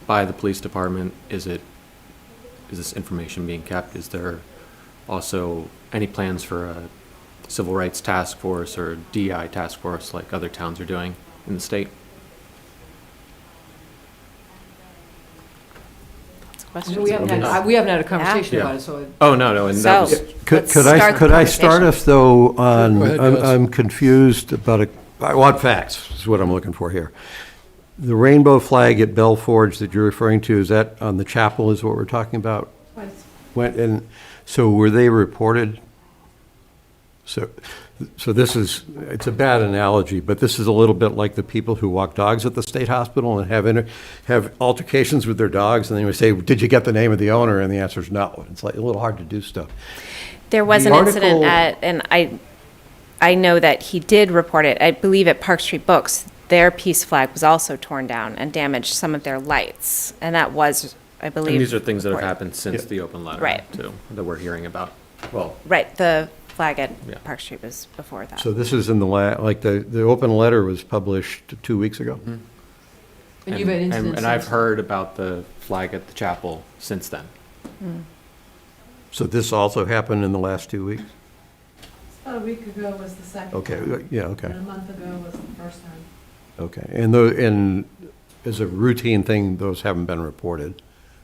by the police department? Is this information being kept? Is there also any plans for a civil rights task force or DI task force like other towns are doing in the state? We haven't had a conversation Yeah. about it, so. Oh, no, and that was, Let's Could start the I start conversation. us, though, on, Go ahead, I'm Dennis. I'm confused about I want facts, is what I'm looking for here. The rainbow flag at Bell Forge that you're referring to, is that on the chapel is what we're talking about? And so were they reported? So this is, it's a bad analogy, but this is a little bit like the people who walk dogs at the state hospital and have altercations with their dogs, and then we say, did you get the name of the owner? And the answer is no. It's like a little hard to do stuff. There was The an incident article- and I know that he did report it. I believe at Park Street Books, their peace flag was also torn down and damaged some of their lights. And that was, I believe. and these are things that have reported. happened since Yeah. the open letter, Right. too, that we're hearing about. Well, Right, the flag at Yeah. Park Street was before that. So this is in like the open letter was published 2 weeks ago? And you've had incidents. and I've since- heard about the flag at the chapel since then. So this also happened in the last 2 weeks? About a week ago was the second Okay, yeah, okay. a month ago was the first time. Okay, and as a routine thing, those haven't been reported,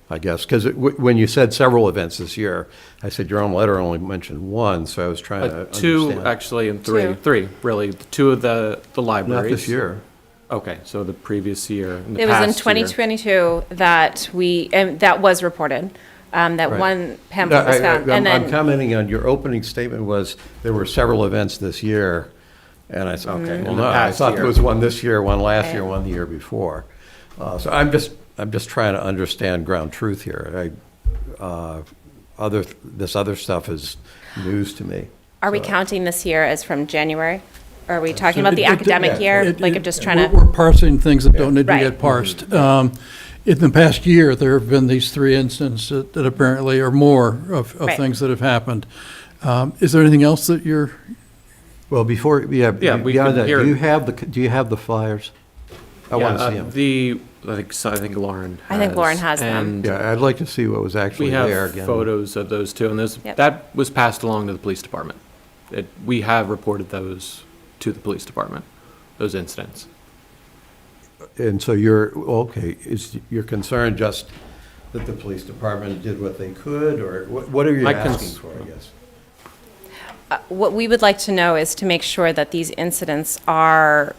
I guess? Because when you said several events this year, I said your own letter only mentioned one, so I was trying to Two, understand. actually, and three. Two. Three, really. Two of the libraries. Not this year. Okay, so the previous year, in the It was in past year. 2022 that that was reported, that Right. one pamphlet was found. And I'm then, commenting on your opening statement was there were several events this year, and I said, okay, well, In the no, I past thought there year. was one this year, one last Right. year, one the year before. So I'm just trying to understand ground truth here. This other stuff is news to me. are we So- counting this year as from January? Or are we talking So about the academic year? it- Like, it- I'm just trying We're to, parsing things that don't need to Right. get parsed. In the past year, there have been these three incidents that apparently are more of Right. things that have happened. Is there anything else that you're, Well, before, Yeah, we beyond could that, hear- do you have the flyers? I want to see them. I think Lauren I think Lauren has them. And Yeah, I'd like to see what was actually we there have again. photos of those too, and Yep. that was passed along to the police department. We have reported those to the police department, those incidents. And so is your concern just that the police department did what they could, or what are you My asking cons- for, I guess? what we would like to know is to make sure that these incidents are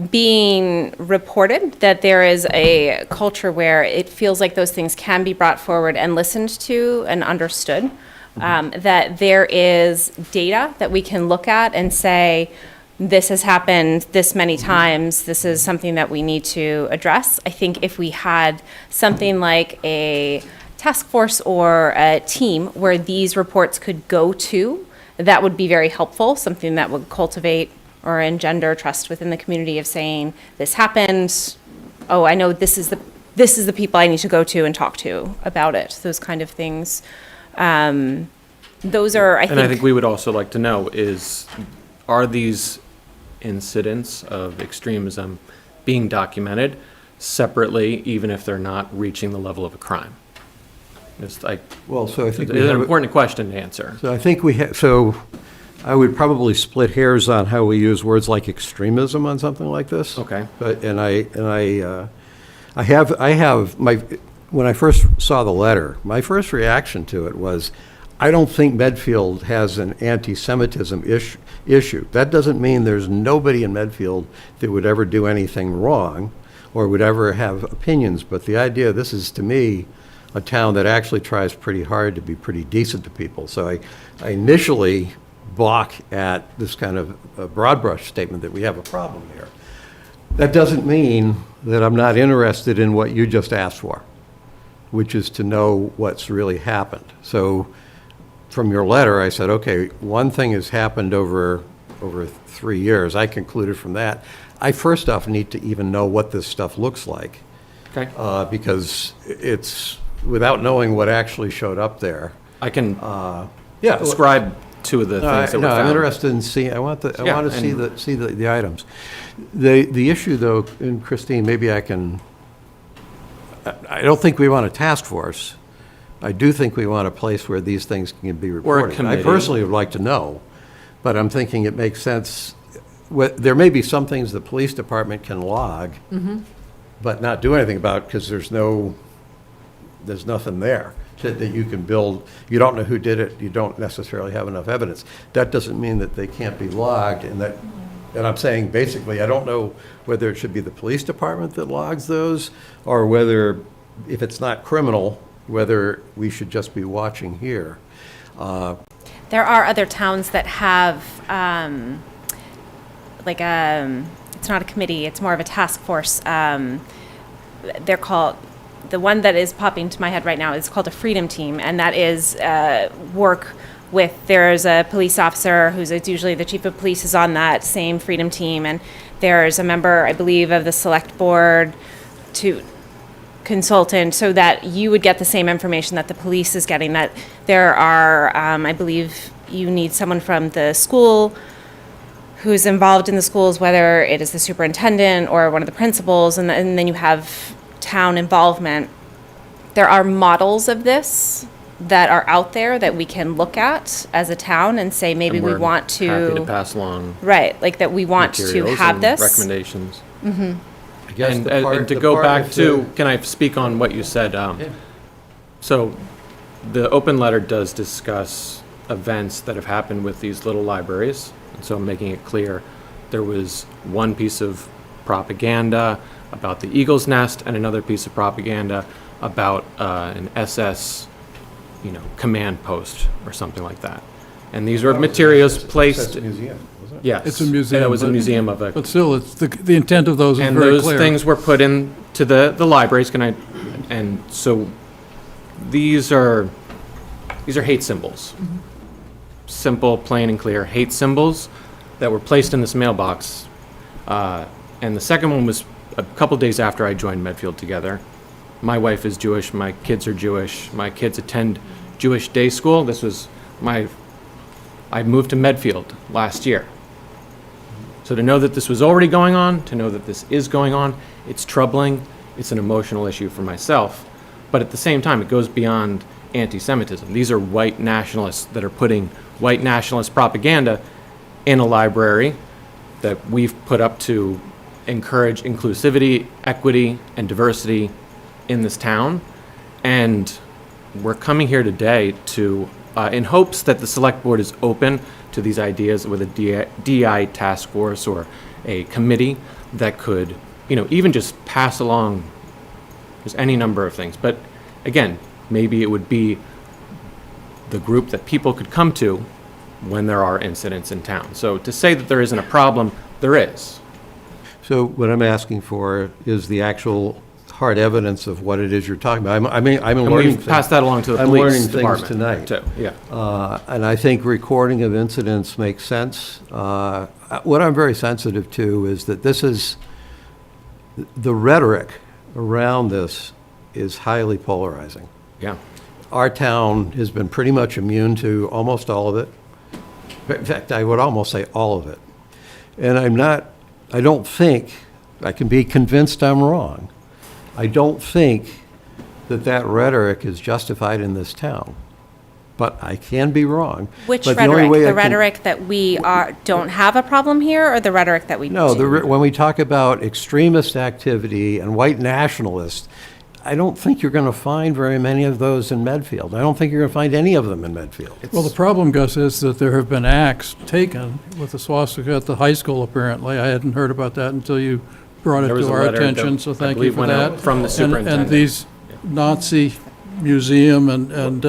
being reported, that there is a culture where it feels like those things can be brought forward and listened to and understood, that there is data that we can look at and say, this has happened this many times, this is something that we need to address. I think if we had something like a task force or a team where these reports could go to, that would be very helpful, something that would cultivate or engender trust within the community of saying, this happened, oh, I know this is the people I need to go to and talk to about it, those kind of things. Those are, And I think we would also like to know are these incidents of extremism being documented separately, even if they're not reaching the level of a crime? It's like, Well, so I think it's an important question to answer. So I think so I would probably split hairs on how we use words like extremism on something like this. Okay. But, when I first saw the letter, my first reaction to it was, I don't think Medfield has an anti-Semitism issue. That doesn't mean there's nobody in Medfield that would ever do anything wrong or would ever have opinions, but the idea, this is, to me, a town that actually tries pretty hard to be pretty decent to people. So I initially balk at this kind of a broad brush statement that we have a problem here. That doesn't mean that I'm not interested in what you just asked for, which is to know what's really happened. So from your letter, I said, okay, one thing has happened over 3 years. I concluded from that, I first off need to even know what this stuff looks like. Okay. Because it's, without knowing what actually showed up there. I can Yeah. describe two of the things that were No, found. I'm interested in seeing, I want to see and- the items. The issue, though, and Christine, maybe I don't think we want a task force. I do think we want a place where these things can be reported. committee. I personally would like to know, but I'm thinking it makes sense. There may be some things the police department can log, but not do anything about because there's nothing there that you can build. You don't know who did it. You don't necessarily have enough evidence. That doesn't mean that they can't be logged, and I'm saying basically I don't know whether it should be the police department that logs those or whether, if it's not criminal, whether we should just be watching here. There are other towns that have, it's not a committee, it's more of a task force. They're called, the one that is popping to my head right now is called a Freedom Team, and that is work with, there's a police officer it's usually the chief of police is on that same Freedom Team, and there's a member, I believe, of the select board consultant, so that you would get the same information that the police is getting, that there are, I believe you need someone from the school who's involved in the schools, whether it is the superintendent or one of the principals, and then you have town involvement. There are models of this that are out there that we can look at as a town and say maybe And we we're want to. happy to pass along Right, like that we want to materials have and this. recommendations. I guess And, the part- and to the go part back with to, can I speak on what you said? So the open letter does discuss events that have happened with these little libraries. And so I'm making it clear, there was one piece of propaganda about the Eagle's Nest and another piece of propaganda about an SS, command post or something like that. And these were materials placed. Museum, wasn't it? Yes. It's a museum. And it was a but- museum of a. But still, it's the intent of those is And very those clear. things were put into the libraries, and so these are hate symbols. Simple, plain and clear hate symbols that were placed in this mailbox. And the second one was a couple days after I joined Medfield Together. My wife is Jewish, my kids are Jewish, my kids attend Jewish day school. I moved to Medfield last year. So to know that this was already going on, to know that this is going on, it's troubling, it's an emotional issue for myself. But at the same time, it goes beyond anti-Semitism. These are white nationalists that are putting white nationalist propaganda in a library that we've put up to encourage inclusivity, equity, and diversity in this town. And we're coming here today to, in hopes that the select board is open to these ideas with a DI task force or a committee that could, even just pass along just any number of things. But again, maybe it would be the group that people could come to when there are incidents in town. So to say that there isn't a problem, there is. So what I'm asking for is the actual hard evidence of what it is you're talking about. I'm learning And things. we've passed that along to the I'm police learning things department tonight. too, yeah. And I think recording of incidents makes sense. What I'm very sensitive to is that the rhetoric around this is highly polarizing. Yeah. Our town has been pretty much immune to almost all of it. In fact, I would almost say all of it. And I don't think, I can be convinced I'm wrong. I don't think that rhetoric is justified in this town. But I can be wrong. Which But the only rhetoric? way I The can- rhetoric that we don't have a problem here, or the rhetoric that we No, do? when we talk about extremist activity and white nationalists, I don't think you're going to find very many of those in Medfield. I don't think you're going to find any of them in Medfield. Well, the problem, Gus, is that there have been acts taken with the swastika at the high school, apparently. I hadn't heard about that until you brought it There was to a our letter attention, that so I thank you believe for went out that. from the superintendent. And these Nazi museum and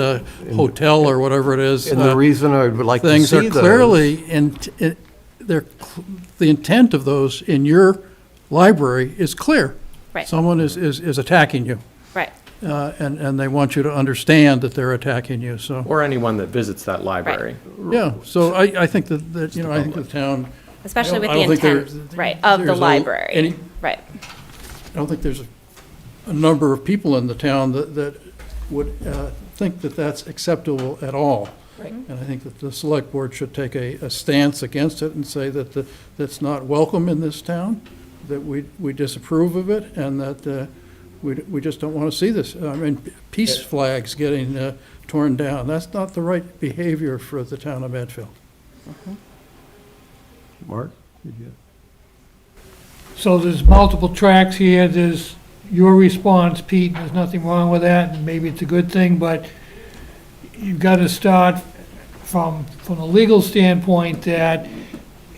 hotel or whatever it is. And the reason I would like to Things see are those- clearly, the intent of those in your library is clear. Right. Someone is attacking you. Right. And they want you to understand that they're attacking you, so, Or anyone that visits that library. yeah, so I think that, I think the town. Especially with I the don't think intent, right, of the there's library. Right. I don't think there's a number of people in the town that would think that that's acceptable at all. Right. And I think that the select board should take a stance against it and say that that's not welcome in this town, that we disapprove of it, and that we just don't want to see this. I mean, peace flags getting torn down, that's not the right behavior for the town of Medfield. Mark? Did you- So there's multiple tracks here, there's your response, Pete, there's nothing wrong with that, and maybe it's a good thing, but you've got to start from the legal standpoint that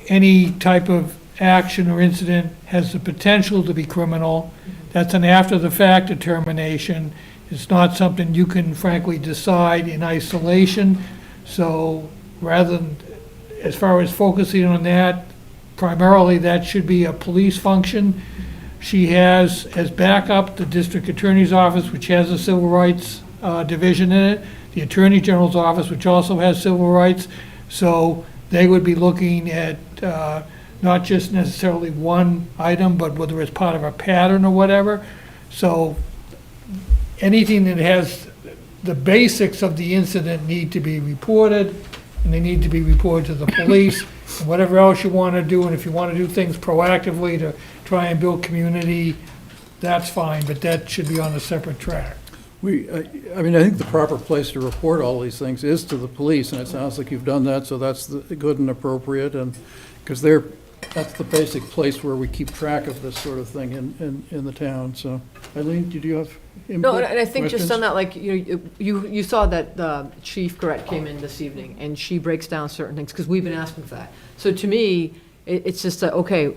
any type of action or incident has the potential to be criminal. That's an after-the-fact determination. It's not something you can frankly decide in isolation. So rather than, as far as focusing on that, primarily that should be a police function. She has, as backup, the district attorney's office, which has a civil rights division in it, the attorney general's office, which also has civil rights. So they would be looking at not just necessarily one item, but whether it's part of a pattern or whatever. So anything that has the basics of the incident need to be reported, and they need to be reported to the police. And whatever else you want to do, and if you want to do things proactively to try and build community, that's fine, but that should be on a separate track. I mean, I think the proper place to report all these things is to the police, and it sounds like you've done that, so that's good and appropriate, and, because that's the basic place where we keep track of this sort of thing in the town, so. Eileen, did you have input? No, and I think just questions? on that, like, you saw that Chief Garrett came in this evening, and she breaks down certain things, because we've been asking for that. So to me, it's just that, okay,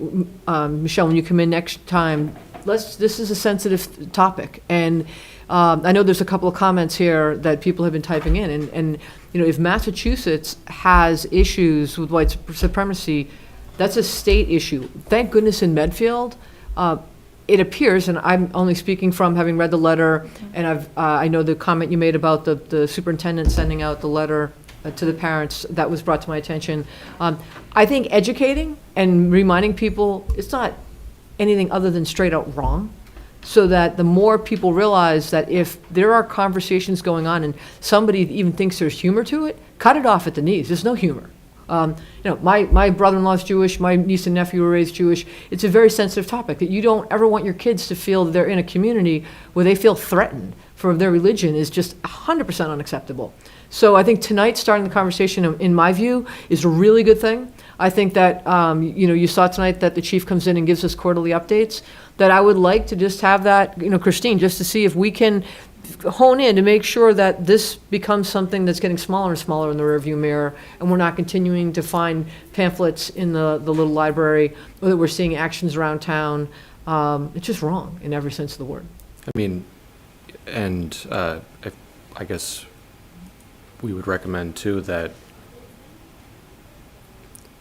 Michelle, when you come in next time, this is a sensitive topic, and I know there's a couple of comments here that people have been typing in, and if Massachusetts has issues with white supremacy, that's a state issue. Thank goodness in Medfield, it appears, and I'm only speaking from having read the letter, and I know the comment you made about the superintendent sending out the letter to the parents, that was brought to my attention. I think educating and reminding people it's not anything other than straight out wrong, so that the more people realize that if there are conversations going on and somebody even thinks there's humor to it, cut it off at the knees. There's no humor. My brother-in-law's Jewish, my niece and nephew were raised Jewish. It's a very sensitive topic that you don't ever want your kids to feel that they're in a community where they feel threatened for their religion is just 100% unacceptable. So I think tonight, starting the conversation, in my view, is a really good thing. I think that, you saw tonight that the chief comes in and gives us quarterly updates, that I would like to just have that, Christine, just to see if we can hone in to make sure that this becomes something that's getting smaller and smaller in the rearview mirror, and we're not continuing to find pamphlets in the little library, or that we're seeing actions around town. It's just wrong in every sense of the word. I mean, and I guess we would recommend too that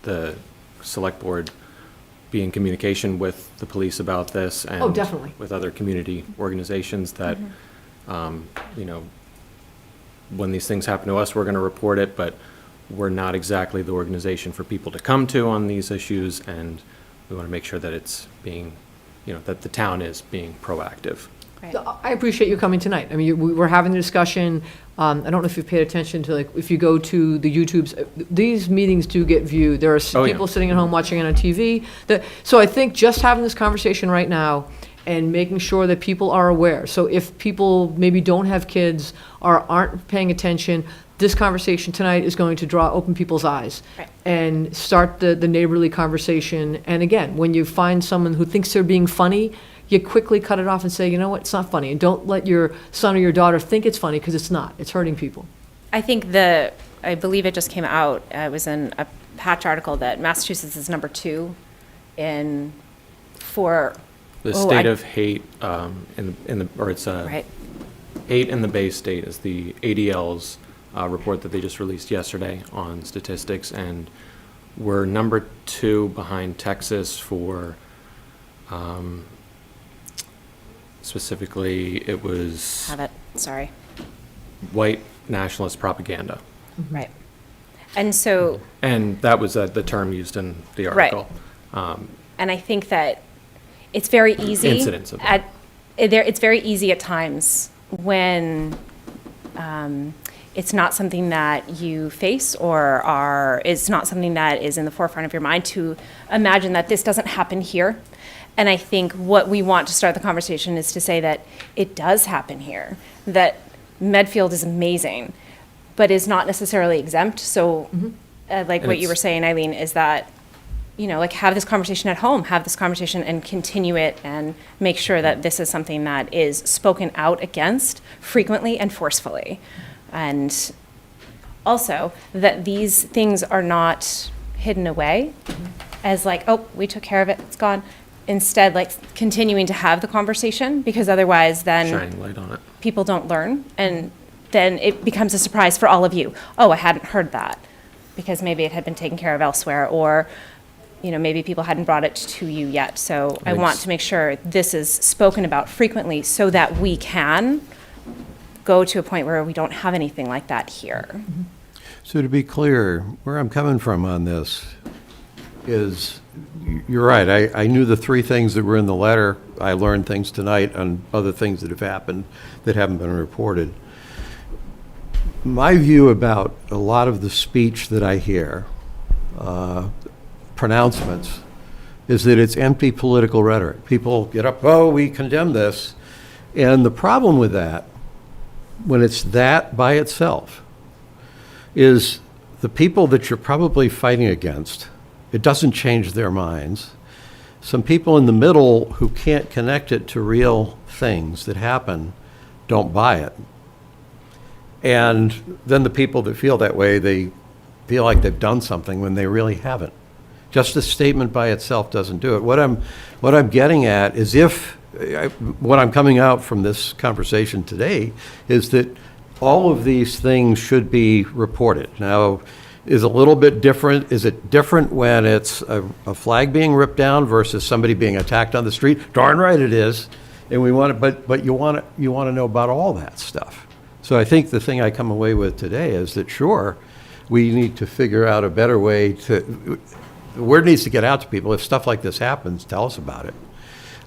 the select board be in communication with the police about this, and definitely. with other community organizations that, when these things happen to us, we're going to report it, but we're not exactly the organization for people to come to on these issues, and we want to make sure that it's being, that the town is being proactive. Right. I appreciate you coming tonight. I mean, we're having a discussion. I don't know if you've paid attention to, like, if you go to the YouTubes, these meetings do get viewed. There are people sitting at home watching it on TV. So I think just having this conversation right now and making sure that people are aware. So if people maybe don't have kids or aren't paying attention, this conversation tonight is going to open people's eyes and start the neighborly conversation. And again, when you find someone who thinks they're being funny, you quickly cut it off and say, you know what, it's not funny. And don't let your son or your daughter think it's funny, because it's not. It's hurting people. I think I believe it just came out, it was in a Patch article that Massachusetts is number 2 for The state of hate right. hate in the Bay State is the ADL's report that they just released yesterday on statistics, and we're number 2 behind Texas for specifically it was Sorry. white nationalist propaganda. Right. And so. And that was the term used in the article. Right. And I think that it's very easy. Incidents of that. It's very easy at times when it's not something that you face it's not something that is in the forefront of your mind to imagine that this doesn't happen here. And I think what we want to start the conversation is to say that it does happen here, that Medfield is amazing, but is not necessarily exempt. So like what you were saying, Eileen, is that, like have this conversation at home, have this conversation and continue it and make sure that this is something that is spoken out against frequently and forcefully. And also that these things are not hidden away as like, oh, we took care of it, it's gone. Instead, like continuing to have the conversation, because otherwise then Shining light on it. people don't learn, and then it becomes a surprise for all of you. Oh, I hadn't heard that, because maybe it had been taken care of elsewhere, or maybe people hadn't brought it to you yet. So I want to make sure this is spoken about frequently so that we can go to a point where we don't have anything like that here. So to be clear, where I'm coming from on this is, you're right, I knew the three things that were in the letter. I learned things tonight on other things that have happened that haven't been reported. My view about a lot of the speech that I hear, pronouncements, is that it's empty political rhetoric. People get up, oh, we condemn this. And the problem with that, when it's that by itself, is the people that you're probably fighting against, it doesn't change their minds. Some people in the middle who can't connect it to real things that happen don't buy it. And then the people that feel that way, they feel like they've done something when they really haven't. Just a statement by itself doesn't do it. What I'm getting at is what I'm coming out from this conversation today is that all of these things should be reported. Now, is a little bit different. Is it different when it's a flag being ripped down versus somebody being attacked on the street? Darn right it is. And we want it, but you want to know about all that stuff. So I think the thing I come away with today is that sure, we need to figure out a better way to. The word needs to get out to people. If stuff like this happens, tell us about it.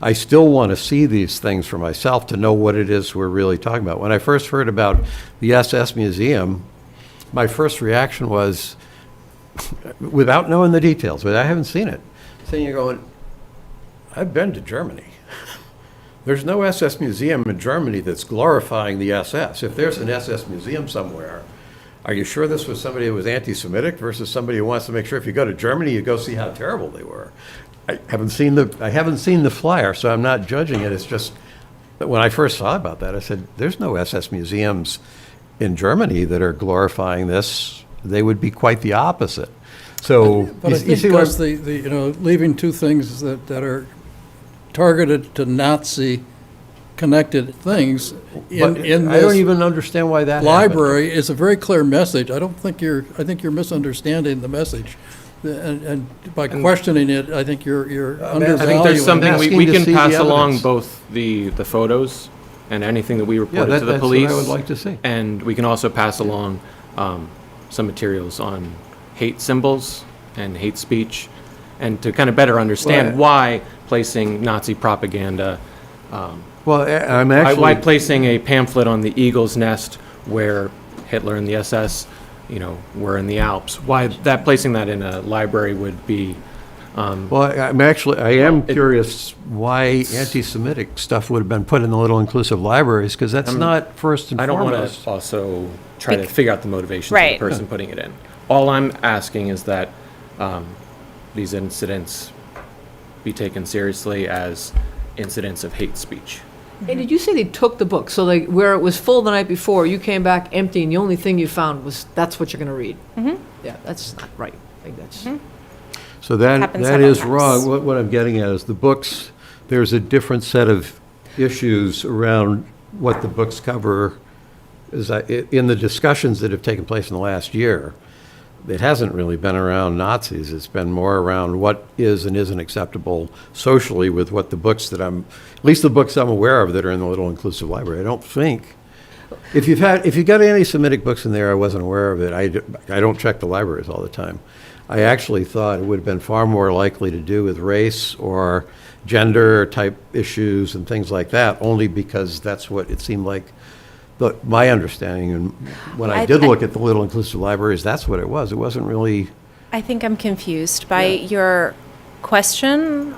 I still want to see these things for myself to know what it is we're really talking about. When I first heard about the SS Museum, my first reaction was, without knowing the details, but I haven't seen it, saying you're going, I've been to Germany. There's no SS Museum in Germany that's glorifying the SS. If there's an SS Museum somewhere, are you sure this was somebody who was anti-Semitic versus somebody who wants to make sure if you go to Germany, you go see how terrible they were? I haven't seen the flyer, so I'm not judging it. It's just that when I first saw about that, I said, there's no SS museums in Germany that are glorifying this. They would be quite the opposite. So, but I think because leaving two things that are targeted to Nazi-connected things in I don't this even understand why that library is a very clear message. I think you're misunderstanding the message. And by questioning it, I think you're undervaluing. I think there's something we can pass along evidence. both the photos and anything that we reported to the police. That's what I would like to see. And we can also pass along some materials on hate symbols and hate speech, and to kind of better understand why placing Nazi propaganda. Why placing a pamphlet on the Eagle's Nest where Hitler and the SS, were in the Alps. Why placing that in a library would be. I am curious why anti-Semitic stuff would have been put in the little inclusive libraries, because that's not first and foremost. I don't want to also try to figure out the motivation of the person putting it in. All I'm asking is that these incidents be taken seriously as incidents of hate speech. And did you say they took the book? So where it was full the night before, you came back empty, and the only thing you found was that's what you're going to read. Mm-hmm. Yeah, that's not right. I think that's. Mm-hmm. So that is wrong. What I'm getting at is the books. There's a different set of issues around what the books cover. In the discussions that have taken place in the last year, it hasn't really been around Nazis. It's been more around what is and isn't acceptable socially with what the books that at least the books I'm aware of that are in the little inclusive library. I don't think, if you've got anti-Semitic books in there, I wasn't aware of it. I don't check the libraries all the time. I actually thought it would have been far more likely to do with race or gender type issues and things like that, only because that's what it seemed like my understanding, and when I did look at the Little Inclusive Libraries, that's what it was. It wasn't really... I think I'm confused by your question.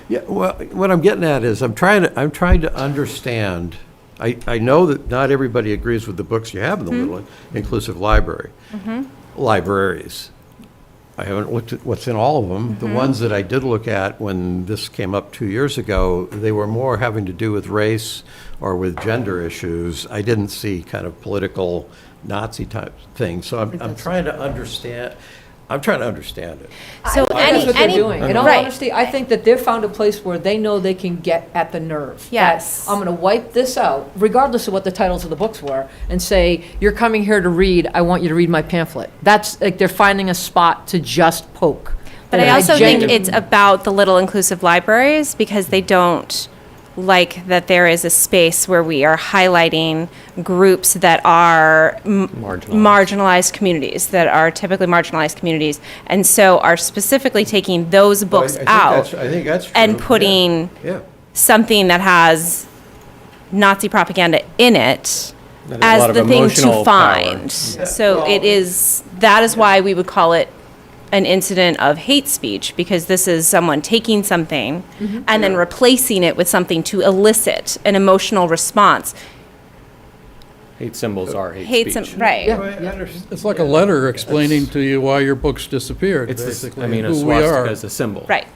Yeah, well, what I'm getting at is I'm trying to understand. I know that not everybody agrees with the books you have in the Little Inclusive Library. Libraries. I haven't looked at what's in all of them. The ones that I did look at when this came up 2 years ago, they were more having to do with race or with gender issues. I didn't see kind of political Nazi type things. So I'm trying to understand. I'm trying to understand it. So That's what they're doing. In all right. honesty, I think that they've found a place where they know they can get at the nerve. Yes. That I'm going to wipe this out, regardless of what the titles of the books were, and say, you're coming here to read, I want you to read my pamphlet. That's, like, they're finding a spot to just poke. But I also think it's about the Little Inclusive Libraries because they don't like that there is a space where we are highlighting groups that are marginalized communities, that are typically marginalized communities, and so are specifically taking those books out I think that's true. and putting Yeah. something that has Nazi propaganda in it That has a lot as of the thing emotional to find. power. So that is why we would call it an incident of hate speech, because this is someone taking something and then replacing it with something to elicit an emotional response. Hate symbols are hate speech. Right. It's like a letter explaining to you why your books disappeared, It's basically, I mean, a who we swastika are. is a symbol. Right.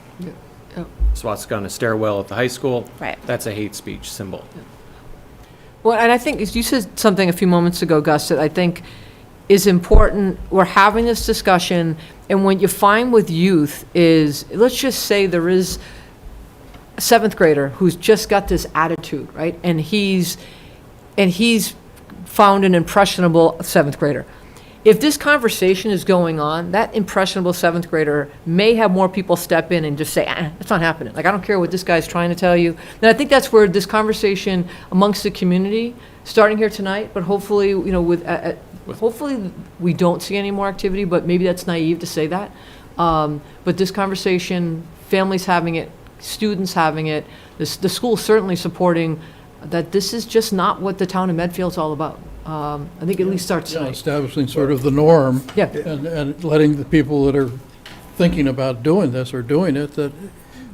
Swastika on a stairwell at the high school. Right. That's a hate speech symbol. Well, and I think you said something a few moments ago, Gus, that I think is important. We're having this discussion, and what you find with youth is, let's just say there is a seventh grader who's just got this attitude, right? And he's found an impressionable seventh grader. If this conversation is going on, that impressionable seventh grader may have more people step in and just say, it's not happening. Like, I don't care what this guy's trying to tell you. And I think that's where this conversation amongst the community, starting here tonight, but hopefully, you know, hopefully we don't see any more activity, but maybe that's naive to say that. But this conversation, families having it, students having it, the school certainly supporting that this is just not what the town of Medfield's all about. I think at least starts tonight. Establishing sort of the norm. Yeah. And letting the people that are thinking about doing this or doing it, that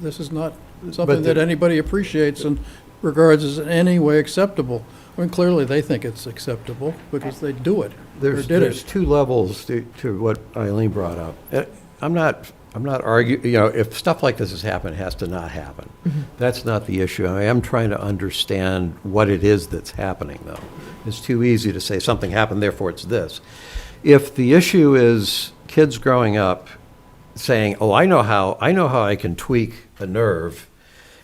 this is not something that anybody appreciates and regards as in any way acceptable. I mean, clearly they think it's acceptable because they do it. There's two levels to what Eileen brought up. I'm not arguing, you know, if stuff like this has happened, it has to not happen. That's not the issue. I am trying to understand what it is that's happening, though. It's too easy to say something happened, therefore it's this. If the issue is kids growing up saying, oh, I know how I can tweak a nerve,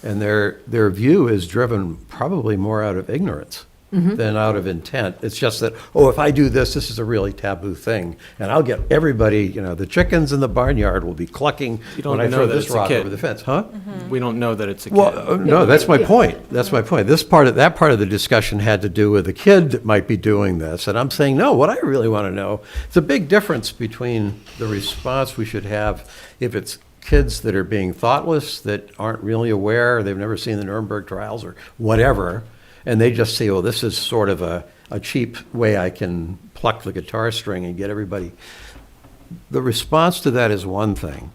and their view is driven probably more out of ignorance than out of intent. It's just that, oh, if I do this, this is a really taboo thing, and I'll get everybody, you know, the chickens in the barnyard will be clucking when I throw this rock over the fence, huh? We don't know that it's a kid. Well, no, that's my point. That's my point. That part of the discussion had to do with a kid that might be doing this, and I'm saying, no, what I really want to know, it's a big difference between the response we should have if it's kids that are being thoughtless, that aren't really aware, they've never seen the Nuremberg trials or whatever, and they just say, well, this is sort of a cheap way I can pluck the guitar string and get everybody. The response to that is one thing.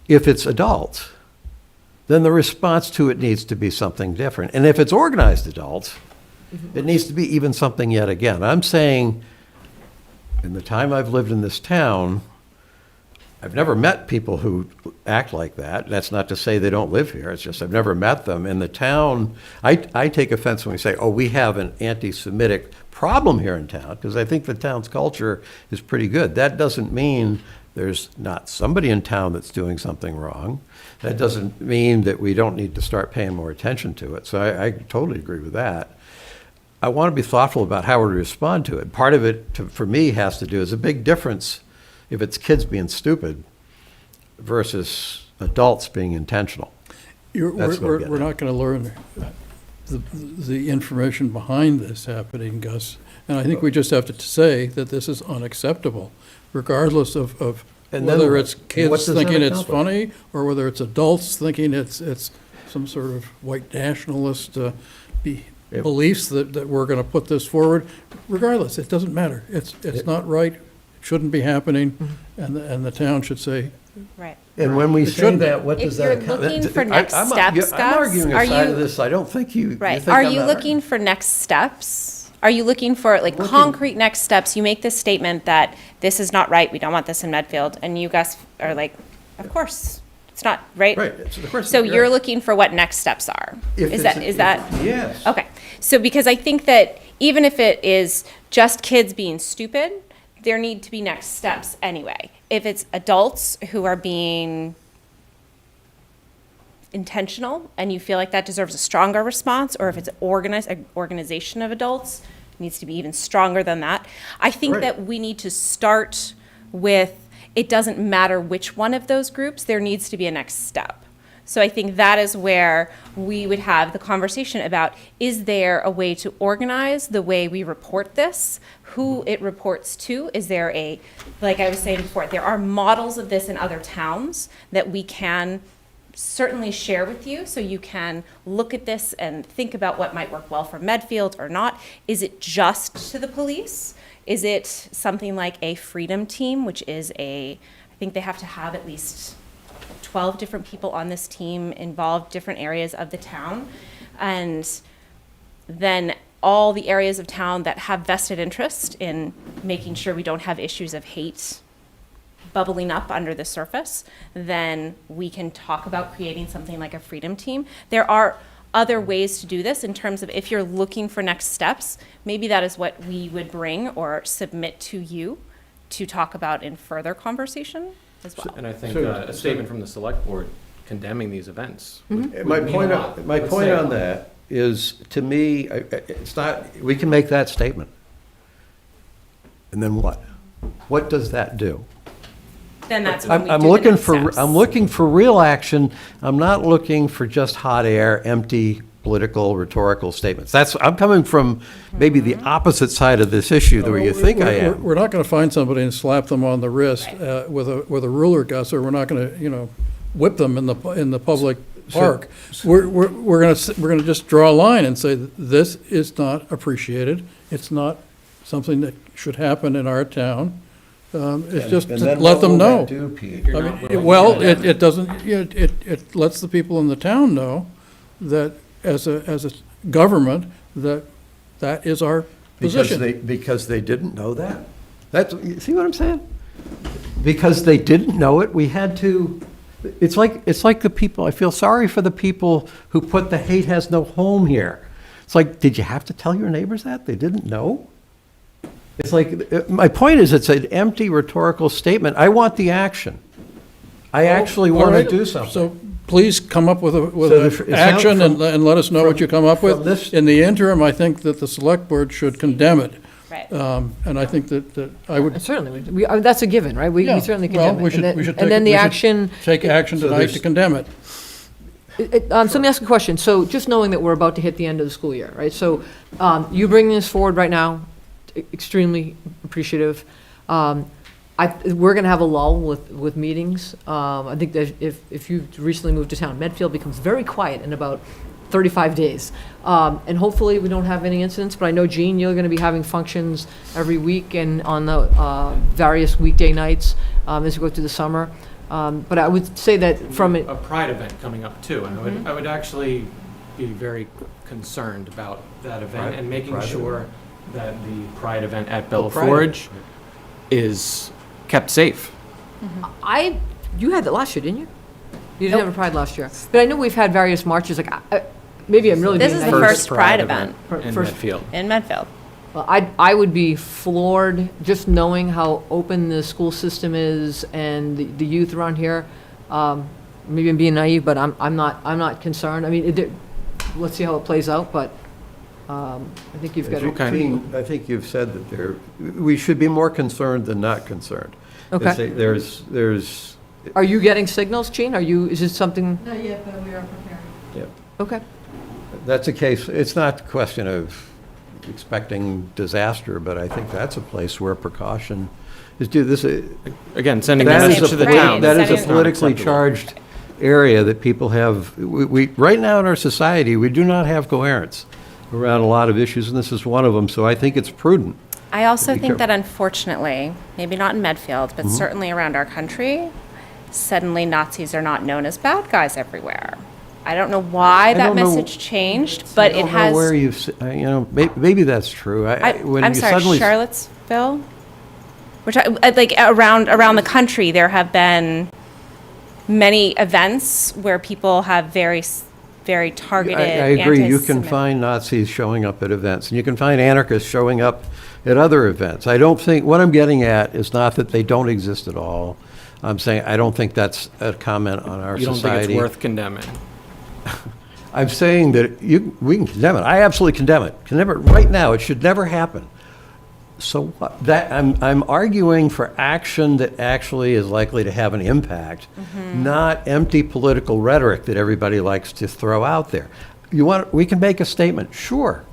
If it's adults, then the response to it needs to be something different. And if it's organized adults, it needs to be even something yet again. I'm saying, in the time I've lived in this town, I've never met people who act like that. That's not to say they don't live here. It's just I've never met them. In the town, I take offense when we say, oh, we have an anti-Semitic problem here in town, because I think the town's culture is pretty good. That doesn't mean there's not somebody in town that's doing something wrong. That doesn't mean that we don't need to start paying more attention to it. So I totally agree with that. I want to be thoughtful about how we respond to it. Part of it, for me, has to do is a big difference if it's kids being stupid versus adults being intentional. We're not going to learn the information behind this happening, Gus. And I think we just have to say that this is unacceptable, regardless of whether it's kids thinking it's funny or whether it's adults thinking it's some sort of white nationalist beliefs that we're going to put this forward. Regardless, it doesn't matter. It's not right, it shouldn't be happening, and the town should say, Right. And when we It say shouldn't be. that, what If does that? you're looking for next I'm steps, Gus, arguing are a side you- of this, I don't think you Right. think Are I'm you not looking for next steps? Are you looking for like concrete next steps? You make this statement that this is not right, we don't want this in Medfield, and you guys are like, of course, it's not, right? Right, of course. So you're looking for what next steps are? Is that? Yes. Okay, so because I think that even if it is just kids being stupid, there need to be next steps anyway. If it's adults who are being intentional and you feel like that deserves a stronger response, or if it's an organization of adults, it needs to be even stronger than that. I think Right. that we need to start with, it doesn't matter which one of those groups, there needs to be a next step. So I think that is where we would have the conversation about, is there a way to organize the way we report this, who it reports to? Is there a, like I was saying before, there are models of this in other towns that we can certainly share with you, so you can look at this and think about what might work well for Medfield or not. Is it just to the police? Is it something like a freedom team, which is I think they have to have at least 12 different people on this team involved, different areas of the town. And then all the areas of town that have vested interest in making sure we don't have issues of hate bubbling up under the surface, then we can talk about creating something like a freedom team. There are other ways to do this in terms of if you're looking for next steps, maybe that is what we would bring or submit to you to talk about in further conversation as well. And I think So- a statement from the select board condemning these events. would My mean point, a lot. my Would point say a on lot. that is, to me, it's not, we can make that statement. And then what? What does that do? Then that's when we I'm do the looking next for, steps. I'm looking for real action. I'm not looking for just hot air, empty political rhetorical statements. I'm coming from maybe the opposite side of this issue where you think I am. We're not going to find somebody and slap them on the wrist with a ruler, Gus, or we're not going to, whip them in the public park. We're going to just draw a line and say, this is not appreciated. It's not something that should happen in our town. It's just And to then let what them will know. that do, Pete? You're I not mean, willing to well, do that. it doesn't, it lets the people in the town know that as a government, that is our position. Because they didn't know that? You see what I'm saying? Because they didn't know it, we had to, it's like the people, I feel sorry for the people who put the hate has no home here. It's like, did you have to tell your neighbors that? They didn't know? It's like, my point is, it's an empty rhetorical statement. I want the action. I actually All want right, to do something. So please come up with So an it sounds action from- and let us know what you come up from with. this- In the interim, I think that the select board should condemn it. Right. And I think that I would. Certainly, that's a given, right? We Yeah, certainly well, condemn we it. should- And we then- should and then take- the we should action, Take action So tonight there's- to condemn it. so let me ask a question. So just knowing that we're about to hit the end of the school year, right? So you bringing this forward right now, extremely appreciative. We're going to have a lull with meetings. I think that if you recently moved to town, Medfield becomes very quiet in about 35 days. And hopefully we don't have any incidents, but I know, Jean, you're going to be having functions every week and on the various weekday nights as we go through the summer. But I would say that from it, A pride event coming up too, and I would actually be very concerned about that event and making Pride sure that the pride event at Oh, Bella pride Forge is kept safe. you had that last year, didn't you? You didn't have a pride last year. But I know we've had various marches, like, maybe I'm really This being is the naive. first Pride event in First- Medfield. in Medfield. Well, I would be floored just knowing how open the school system is and the youth around here. Maybe I'm being naive, but I'm not concerned. I mean, let's see how it plays out, but I think you've got to. Okay. Gene, I think you've said that we should be more concerned than not concerned. Okay. There's, Are you getting signals, Gene? Is it something? Not yet, but we are preparing. yeah, Okay. that's a case, it's not a question of expecting disaster, but I think that's a place where precaution is due. Again, sending a That message is to the Right, town. that is It's a not politically acceptable. charged area that people have, right now in our society, we do not have coherence. around a lot of issues, and this is one of them, so I think it's prudent. I also Be think that careful. unfortunately, maybe not in Medfield, but certainly around our country, suddenly Nazis are not known as bad guys everywhere. I don't know why that don't know- message changed, but I it don't know has. where maybe that's true. When I'm you sorry, suddenly- Charlottesville? Which like around the country, there have been many events where people have very targeted. I agree. You can anti-Semitic- find Nazis showing up at events, and you can find anarchists showing up at other events. I don't think, what I'm getting at is not that they don't exist at all. I'm saying I don't think that's a comment on our You don't society. think it's worth condemning? I'm saying that we can condemn it. I absolutely condemn it. Condemn it right now. It should never happen. So what? I'm arguing for action that actually is likely to have an impact, not empty political rhetoric that everybody likes to throw out there. We can make a statement, sure,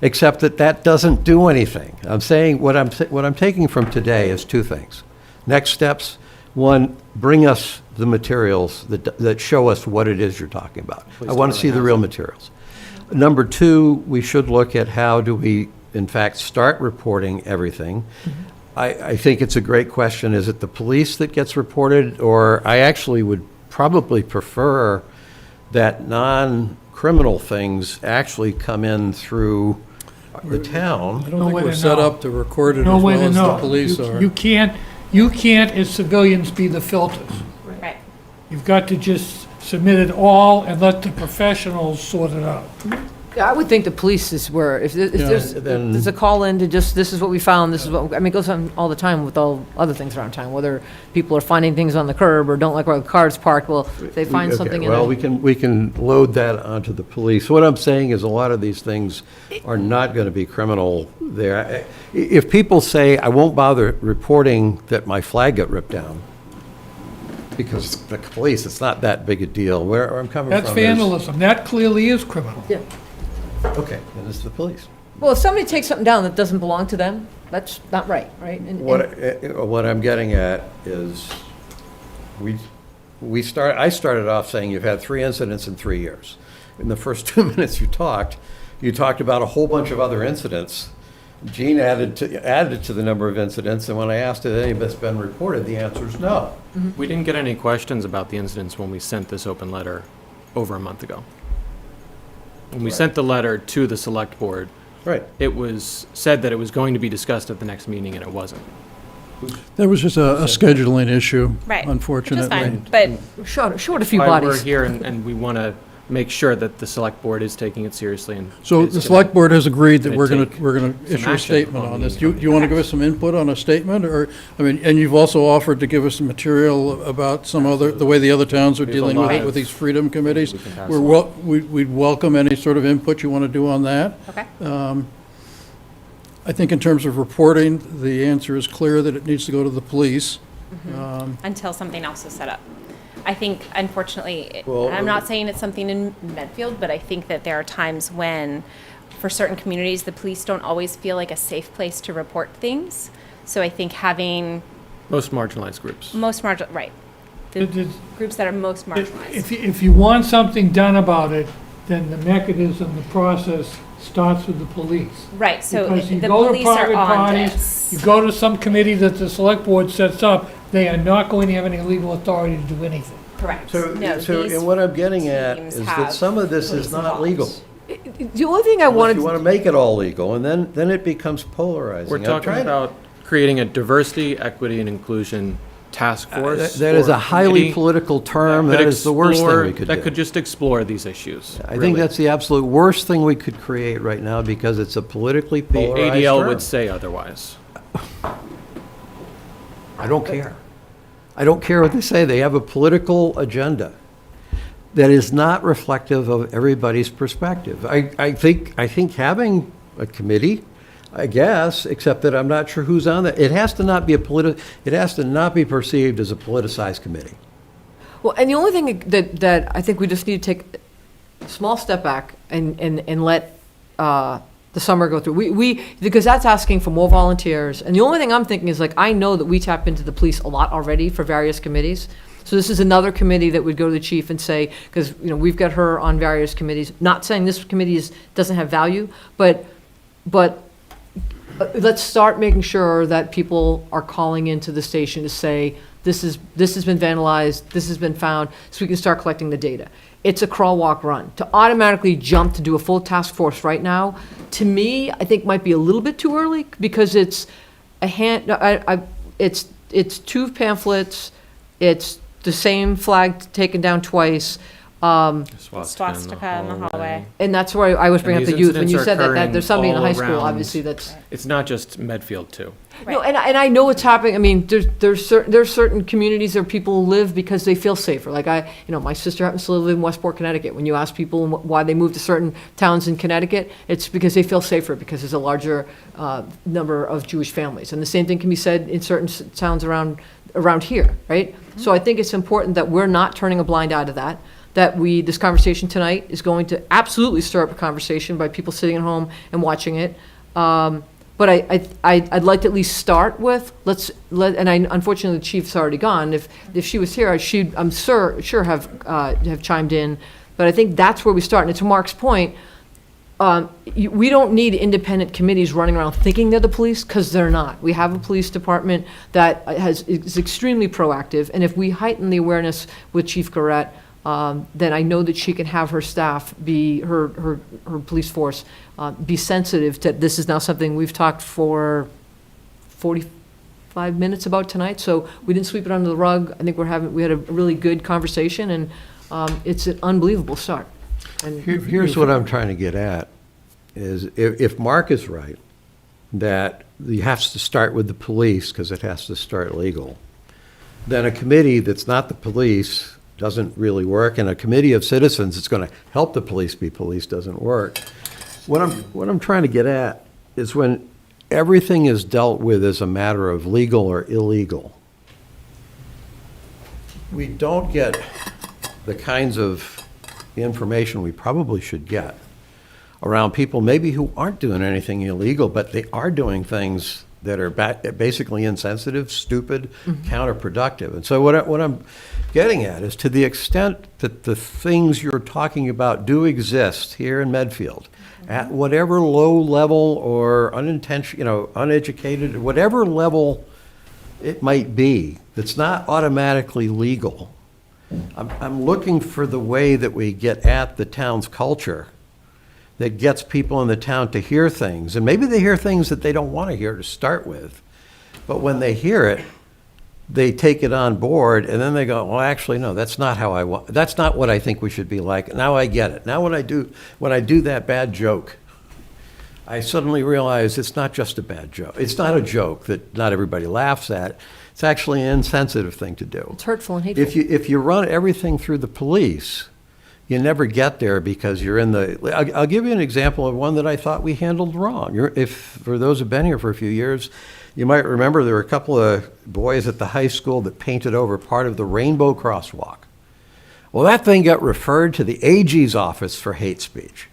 except that doesn't do anything. I'm saying what I'm taking from today is two things. Next steps: one, bring us the materials that show us what it is you're talking about. I want to see the real materials. Number two, we should look at how do we, in fact, start reporting everything. I think it's a great question. Is it the police that gets reported? Or I actually would probably prefer that non-criminal things actually come in through the town. I don't No think way we're to set know. up to record it No as way well to as know. the police are. You can't, as civilians, be the filters. Right. You've got to just submit it all and let the professionals sort it out. Yeah, I would think the police is where, if there's a call in to just, this is what we found, this is what, I mean, it goes on all the time with all other things around town, whether people are finding things on the curb or don't like where the car's parked, well, if they find Okay, something in well, a. we can load that onto the police. What I'm saying is a lot of these things are not going to be criminal there. If people say, I won't bother reporting that my flag got ripped down, because the police, it's not that big a deal. Where I'm coming from That's is- vandalism. That clearly is criminal. Yeah. Okay, then it's the police. Well, if somebody takes something down that doesn't belong to them, that's not right, right? And- What I'm getting at is, I started off saying you've had 3 incidents in 3 years. In the first 2 minutes you talked about a whole bunch of other incidents. Gene added to the number of incidents, and when I asked if any of it's been reported, the answer is no. We didn't get any questions about the incidents when we sent this open letter over a month ago. When we sent the letter to the select board, Right. it was said that it was going to be discussed at the next meeting, and it wasn't. That was just a scheduling issue, Right. unfortunately. Which is fine, but Short a few Why bodies. we're here, and we want to make sure that the select board is taking it seriously and. So is the gonna- select board has agreed that gonna we're going take to some issue a action statement on on the- this. Do you want to give us some input on a statement, or, I mean, and you've also offered to give us some material about the way the other towns are We have a dealing lot with of- these freedom committees. We can pass We'd welcome any sort of input you want to do on that. okay. I think in terms of reporting, the answer is clear that it needs to go to the police. Until something else is set up. I think, unfortunately, Well, and I'm not saying it's something in Medfield, but I think that there are times when, for certain communities, the police don't always feel like a safe place to report things. So I think having Most marginalized groups. right, the groups that are most marginalized. If you want something done about it, then the mechanism, the process starts with the police. Right, so Because you the go to police are private on parties, this. you go to some committee that the select board sets up, they are not going to have any legal authority to do anything. Correct. So, No, these and what I'm getting at teams is have that some of this is police not involved. legal. The only thing I Unless wanted. you want to make it all legal, and then it becomes polarizing. We're I'm talking trying to- about creating a diversity, equity, and inclusion task force. That is or a highly committee political term. could That is the worst thing explore- we could do. That could just explore these issues. I think really. that's the absolute worst thing we could create right now because it's a politically The polarized ADL term. would say otherwise. I don't care. I don't care what they say. They have a political agenda that is not reflective of everybody's perspective. I think having a committee, I guess, except that I'm not sure who's on that. It has to not be it has to not be perceived as a politicized committee. Well, and the only thing that I think we just need to take a small step back and let the summer go through. Because that's asking for more volunteers. And the only thing I'm thinking is, like, I know that we tap into the police a lot already for various committees. So this is another committee that would go to the chief and say, because, we've got her on various committees, not saying this committee doesn't have value, but let's start making sure that people are calling into the station to say, this has been vandalized, this has been found, so we can start collecting the data. It's a crawl, walk, run. To automatically jump to do a full task force right now, to me, I think might be a little bit too early, because it's it's 2 pamphlets, it's the same flag taken down twice. Swastika in the hallway. And that's where I was bringing up the youth, when you said that, occurring there's somebody in the all high school, around. obviously, that's. It's not just Medfield too. No, and I know it's happening. I mean, there's certain communities where people live because they feel safer. Like my sister happens to live in Westport, Connecticut. When you ask people why they move to certain towns in Connecticut, it's because they feel safer, because there's a larger number of Jewish families. And the same thing can be said in certain towns around here, right? So I think it's important that we're not turning a blind eye to that. That this conversation tonight is going to absolutely stir up a conversation by people sitting at home and watching it. But I'd like to at least start with, unfortunately the chief's already gone. If she was here, I'm sure have chimed in. But I think that's where we start. And to Mark's point, we don't need independent committees running around thinking they're the police, because they're not. We have a police department that is extremely proactive. And if we heighten the awareness with Chief Garrett, then I know that she can have her staff her police force be sensitive to, this is now something we've talked for 45 minutes about tonight, so we didn't sweep it under the rug. I think we had a really good conversation, and it's an unbelievable start. And Here's what I'm trying to get at, is if Mark is right, that you have to start with the police because it has to start legal, then a committee that's not the police doesn't really work, and a committee of citizens that's going to help the police be police doesn't work. What I'm trying to get at is when everything is dealt with as a matter of legal or illegal, we don't get the kinds of information we probably should get around people maybe who aren't doing anything illegal, but they are doing things that are basically insensitive, stupid, counterproductive. And so what I'm getting at is, to the extent that the things you're talking about do exist here in Medfield, at whatever low level or uneducated, whatever level it might be, that's not automatically legal, I'm looking for the way that we get at the town's culture that gets people in the town to hear things. And maybe they hear things that they don't want to hear to start with. But when they hear it, they take it on board, and then they go, well, actually, no, that's not how I want, that's not what I think we should be like. Now I get it. Now when I do that bad joke, I suddenly realize it's not just a bad joke. It's not a joke that not everybody laughs at. It's actually an insensitive thing to do. it's hurtful and hateful. If you run everything through the police, you never get there, because you're in the. I'll give you an example of one that I thought we handled wrong. For those who've been here for a few years, you might remember there were a couple of boys at the high school that painted over part of the rainbow crosswalk. Well, that thing got referred to the AG's office for hate speech.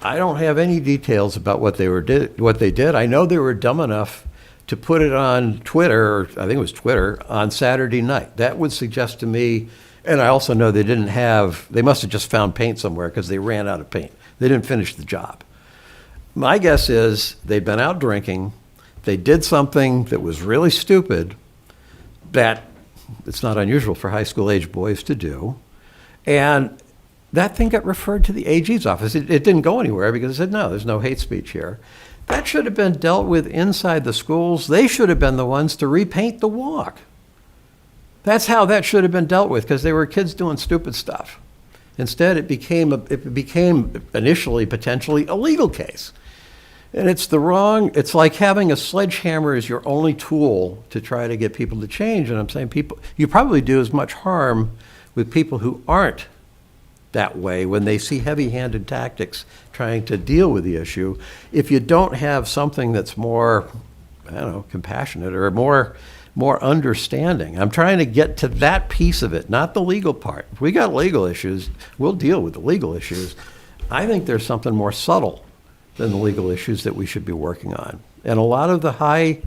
I don't have any details about what they did. I know they were dumb enough to put it on Twitter, or I think it was Twitter, on Saturday night. That would suggest to me. And I also know they must have just found paint somewhere, because they ran out of paint. They didn't finish the job. My guess is they'd been out drinking, they did something that was really stupid, that it's not unusual for high school age boys to do, and that thing got referred to the AG's office. It didn't go anywhere, because it said, no, there's no hate speech here. That should have been dealt with inside the schools. They should have been the ones to repaint the walk. That's how that should have been dealt with, because they were kids doing stupid stuff. Instead, it became initially potentially a legal case. And it's like having a sledgehammer as your only tool to try to get people to change. And I'm saying you probably do as much harm with people who aren't that way when they see heavy-handed tactics trying to deal with the issue, if you don't have something that's more, compassionate or more understanding. I'm trying to get to that piece of it, not the legal part. If we got legal issues, we'll deal with the legal issues. I think there's something more subtle than the legal issues that we should be working on. And a lot of the high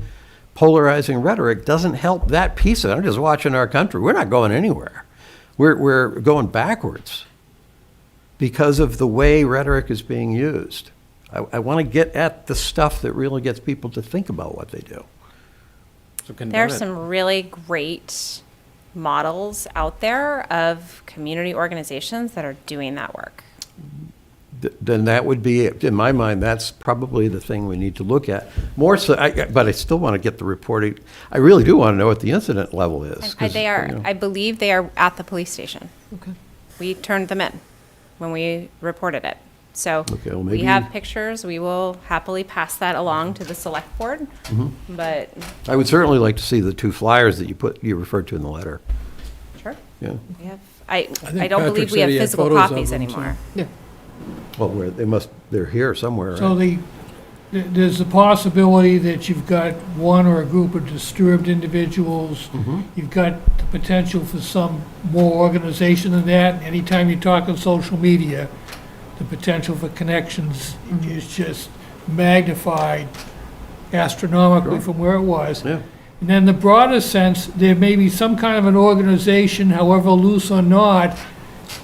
polarizing rhetoric doesn't help that piece of it. I'm just watching our country. We're not going anywhere. We're going backwards because of the way rhetoric is being used. I want to get at the stuff that really gets people to think about what they do. So condemn There are it. some really great models out there of community organizations that are doing that work. Then that would be, in my mind, that's probably the thing we need to look at. More so, but I still want to get the reporting. I really do want to know what the incident level is. 'cause, They are, you know. I believe they are at the police station. Okay. We turned them in when we reported it. So Okay, well, we maybe- have pictures. We will happily pass that along to the select board. Mm-hmm. But I would certainly like to see the 2 flyers that you referred to in the letter. sure, Yeah. we have, think I don't Patrick believe we said have he had physical photos of copies them, so- anymore. Yeah. Well, they're here somewhere, right? So there's the possibility that you've got one or a group of disturbed individuals. You've got the potential for some more organization than that. Anytime you talk on social media, the potential for connections is just magnified astronomically from where it was. Yeah. And then the broader sense, there may be some kind of an organization, however loose or not,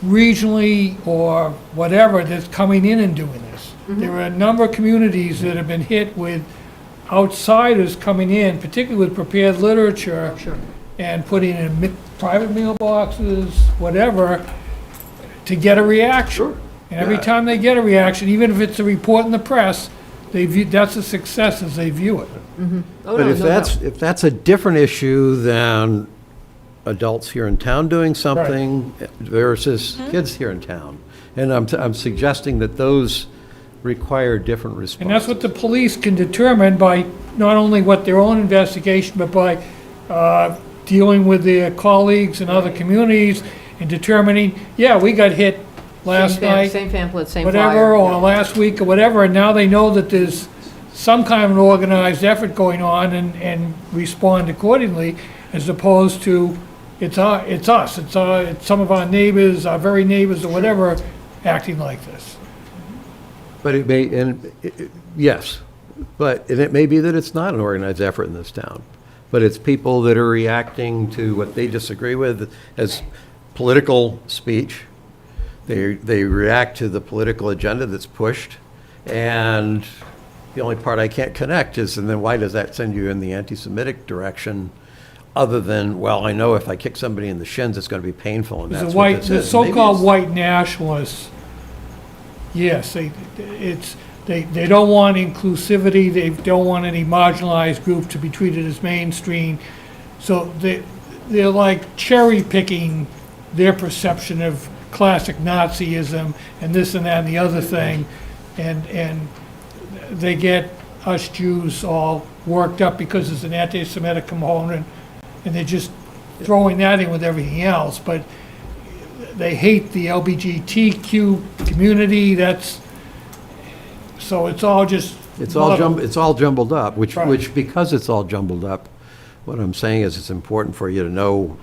regionally or whatever, that's coming in and doing this. There are a number of communities that have been hit with outsiders coming in, particularly with prepared literature, and putting in private mailboxes, whatever, to get a reaction. And every time they get a reaction, even if it's a report in the press, they view, that's a success as they view it. Oh, But no, if no that's, doubt. if that's a different issue than adults here in town doing something versus kids here in town, and I'm suggesting that those require different responses. And that's what the police can determine by not only what their own investigation, but by dealing with their colleagues in other communities and determining, yeah, we got hit last night, Same pamphlet, same whatever, flyer. or Yeah. last week, or whatever, and now they know that there's some kind of an organized effort going on and respond accordingly, as opposed to, it's us, it's some of our neighbors, our very neighbors, or whatever, acting like this. But it may, yes, but and it may be that it's not an organized effort in this town, but it's people that are reacting to what they disagree with as political speech. They react to the political agenda that's pushed, and the only part I can't connect is, and then why does that send you in the anti-Semitic direction, other than, well, I know if I kick somebody in the shins, it's going to be painful, and The that's what white, this the is. so-called Maybe white nationalists, yes, they don't want inclusivity, they don't want any marginalized group to be treated as mainstream. So they're like cherry picking their perception of classic Nazism and this and that and the other thing. And they get us Jews all worked up because there's an anti-Semitic component, and they're just throwing that in with everything else. But they hate the LGBTQ community, so it's all just. It's all jumbled up, Right. which, because it's all jumbled up, what I'm saying is it's important for you to know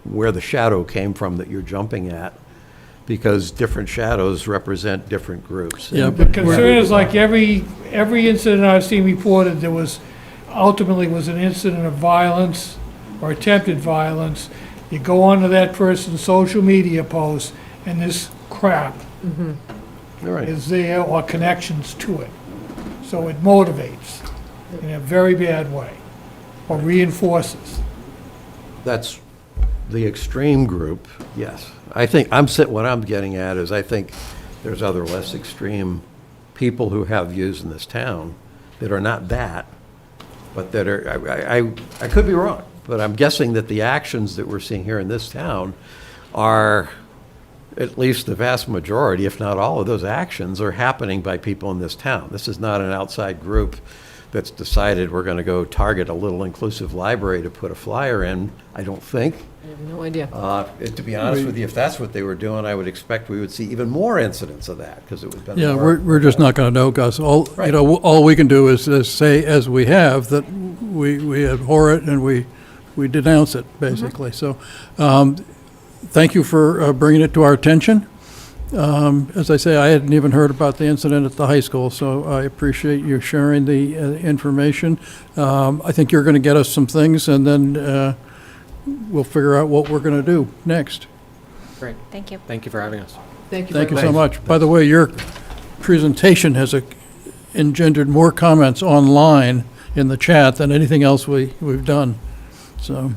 where the shadow came from that you're jumping at, because different shadows represent different groups. Yeah, And- The concern is like every incident I've seen reported, there was, ultimately was an incident of violence or attempted violence. You go onto that person's social media post, and this crap All right. is there, or connections to it. So it motivates in a very bad way, or reinforces. That's the extreme group, yes. I think, what I'm getting at is I think there's other less extreme people who have views in this town that are not that, but that are, I could be wrong, but I'm guessing that the actions that we're seeing here in this town are, at least the vast majority, if not all of those actions, are happening by people in this town. This is not an outside group that's decided we're going to go target a little inclusive library to put a flyer in, I don't think. I have no idea. To be honest with you, if that's what they were doing, I would expect we would see even more incidents of that, because it would have been Yeah, more. we're just not going to know, Gus. Right. All we can do is say, as we have, that we abhor it and we denounce it, basically. So, thank you for bringing it to our attention. As I say, I hadn't even heard about the incident at the high school, so I appreciate you sharing the information. I think you're going to get us some things, and then we'll figure out what we're going to do next. Great. Thank you. Thank you for having us. Thank you Thank you very so much. much. By the way, your presentation has engendered more comments online in the chat than anything else we've done. So,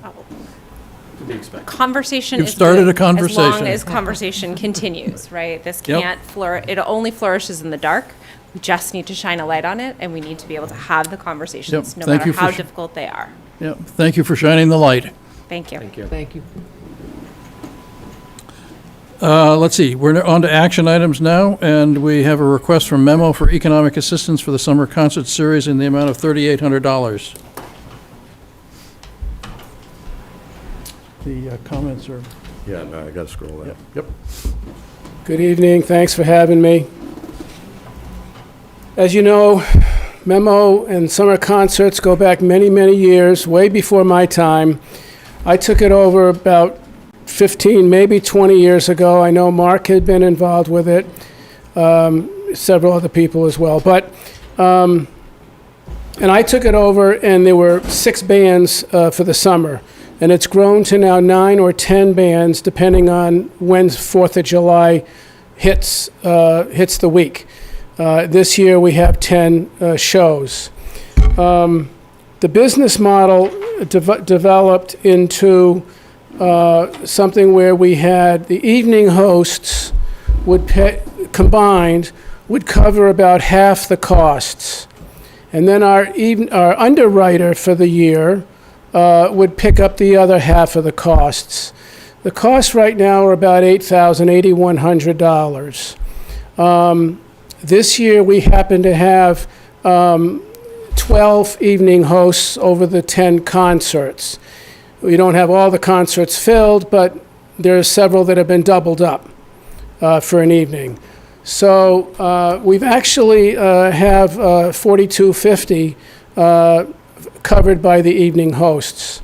To be expected. Conversation You've is started good a conversation. as long as conversation continues, right? This Yep. can't it only flourishes in the dark. We just need to shine a light on it, and we need to be able to have the conversations, Yep. no Thank matter you for how sh- difficult they are. yeah, thank you for shining the light. Thank you. Thank you. Thank you. Let's see, we're on to action items now, and we have a request from Memo for economic assistance for the summer concert series in the amount of $3,800. The comments are, Yeah, no, I got to scroll down. Yep. Good evening, thanks for having me. As you know, Memo and summer concerts go back many, many years, way before my time. I took it over about 15, maybe 20 years ago. I know Mark had been involved with it, several other people as well. But, and I took it over, and there were 6 bands for the summer. And it's grown to now 9 or 10 bands, depending on when 4th of July hits the week. This year we have 10 shows. The business model developed into something where we had the evening hosts combined would cover about half the costs. And then our underwriter for the year would pick up the other half of the costs. The costs right now are about $8,100. This year we happen to have 12 evening hosts over the 10 concerts. We don't have all the concerts filled, but there are several that have been doubled up for an evening. So we've actually have 4,250 covered by the evening hosts,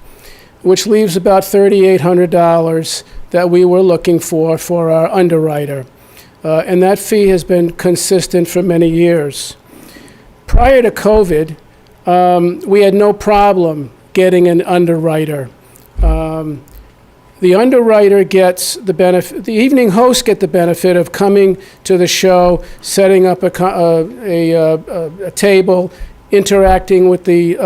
which leaves about $3,800 that we were looking for our underwriter. And that fee has been consistent for many years. Prior to COVID, we had no problem getting an underwriter. The underwriter gets the benefit, the evening hosts get the benefit of coming to the show, setting up a table, interacting with the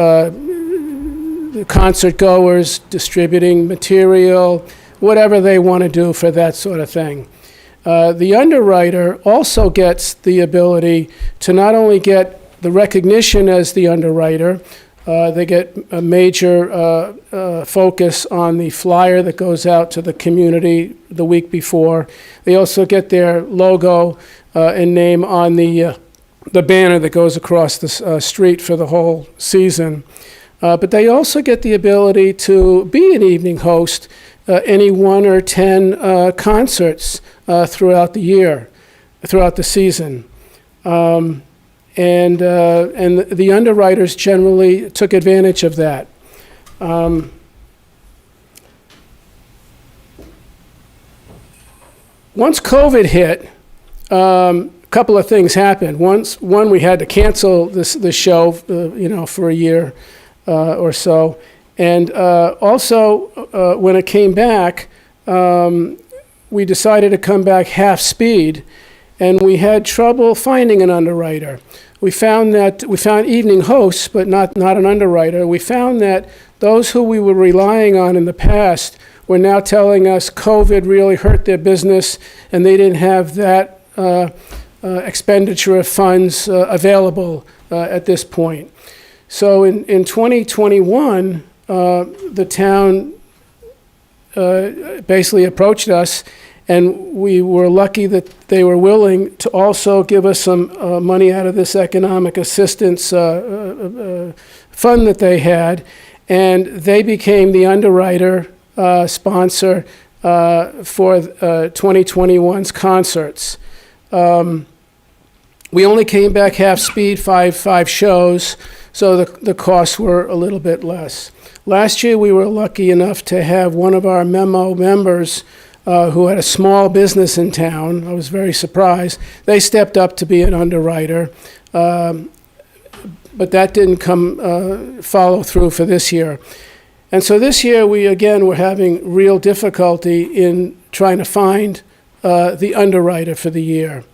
concert goers, distributing material, whatever they want to do for that sort of thing. The underwriter also gets the ability to not only get the recognition as the underwriter, they get a major focus on the flyer that goes out to the community the week before. They also get their logo and name on the banner that goes across the street for the whole season. But they also get the ability to be an evening host any 1 or 10 concerts throughout the year, throughout the season. And the underwriters generally took advantage of that. Once COVID hit, a couple of things happened. One, we had to cancel the show, for a year or so. And also, when it came back, we decided to come back half speed, and we had trouble finding an underwriter. We found evening hosts, but not an underwriter. We found that those who we were relying on in the past were now telling us COVID really hurt their business, and they didn't have that expenditure of funds available at this point. So in 2021, the town basically approached us, and we were lucky that they were willing to also give us some money out of this economic assistance fund that they had, and they became the underwriter sponsor for 2021's concerts. We only came back half speed, five shows, so the costs were a little bit less. Last year, we were lucky enough to have one of our Memo members who had a small business in town. I was very surprised. They stepped up to be an underwriter, but that didn't follow through for this year. And so this year, we again were having real difficulty in trying to find the underwriter for the year.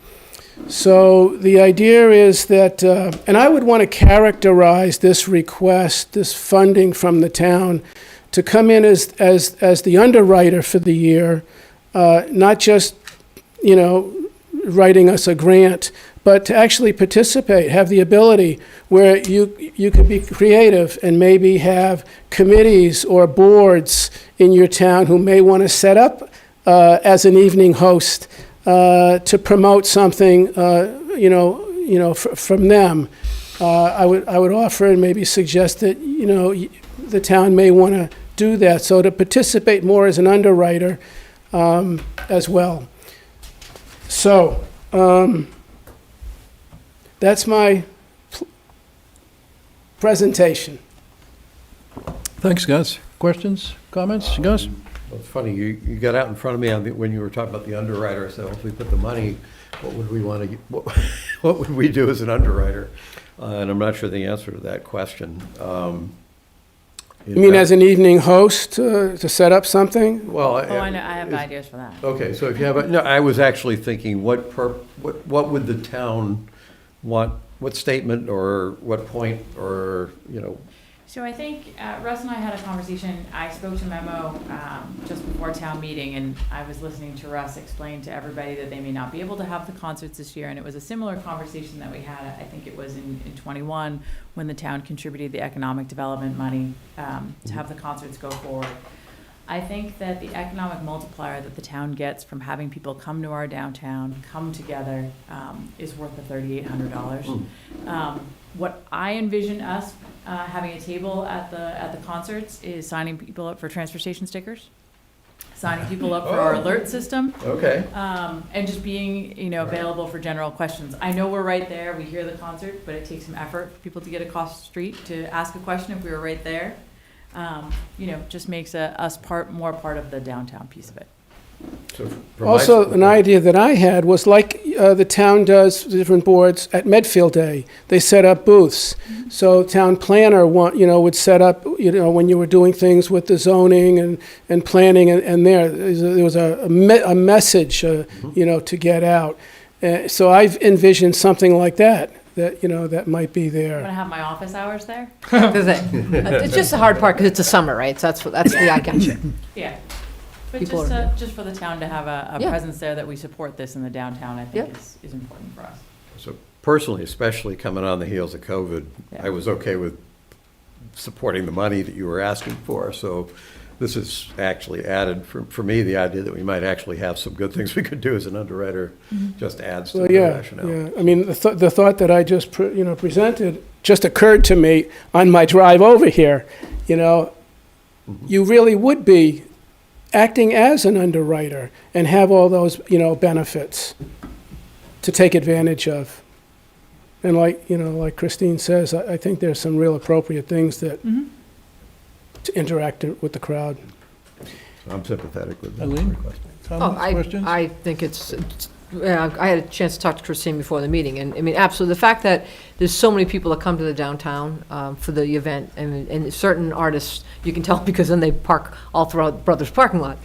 So the idea is that, and I would want to characterize this request, this funding from the town, to come in as the underwriter for the year, not just, writing us a grant, but to actually participate, have the ability where you could be creative and maybe have committees or boards in your town who may want to set up as an evening host to promote something, from them. I would offer and maybe suggest that, the town may want to do that. So to participate more as an underwriter as well. So that's my presentation. Thanks, Gus. Questions, comments? Gus? Well, it's funny, you got out in front of me when you were talking about the underwriter. I said, well, if we put the money, what would we want to, what would we do as an underwriter? And I'm not sure the answer to that question. You mean as an evening host to set up something? Well, I know, I have ideas for that. okay, so if you have, no, I was actually thinking, what would the town want, what statement or what point or, So I think Russ and I had a conversation. I spoke to Memo just before town meeting, and I was listening to Russ explain to everybody that they may not be able to have the concerts this year. And it was a similar conversation that we had, I think it was in 21, when the town contributed the economic development money to have the concerts go forward. I think that the economic multiplier that the town gets from having people come to our downtown, come together, is worth the $3,800. What I envision us having a table at the concerts is signing people up for transfer station stickers, signing people up for our alert system. Okay. And just being, available for general questions. I know we're right there, we hear the concert, but it takes some effort for people to get across the street to ask a question if we were right there. Just makes us more part of the downtown piece of it. So Also, an idea that I had was like the town does different boards at Medfield Day. They set up booths. So town planner would set up, when you were doing things with the zoning and planning, and there was a message, to get out. So I've envisioned something like that that might be I'm there. gonna have my office hours there. It's just the hard part, because it's the summer, right? So that's the eye catcher. Yeah. But People just for the town to have a Yeah. presence there that we support this in the downtown, I think Yep. is important for us. So personally, especially coming on the heels of COVID, Yeah. I was okay with supporting the money that you were asking for. So this is actually added, for me, the idea that we might actually have some good things we could do as an underwriter just adds to Well, the yeah, rationale. yeah. I mean, the thought that I just presented just occurred to me on my drive over here. You really would be acting as an underwriter and have all those, benefits to take advantage of. And like Christine says, I think there's some real appropriate things that to interact with the crowd. I'm sympathetic with that Eileen? request. Comments, questions? I think I had a chance to talk to Christine before the meeting, and I mean, absolutely, the fact that there's so many people that come to the downtown for the event, and certain artists, you can tell because then they park all throughout Brothers parking lot.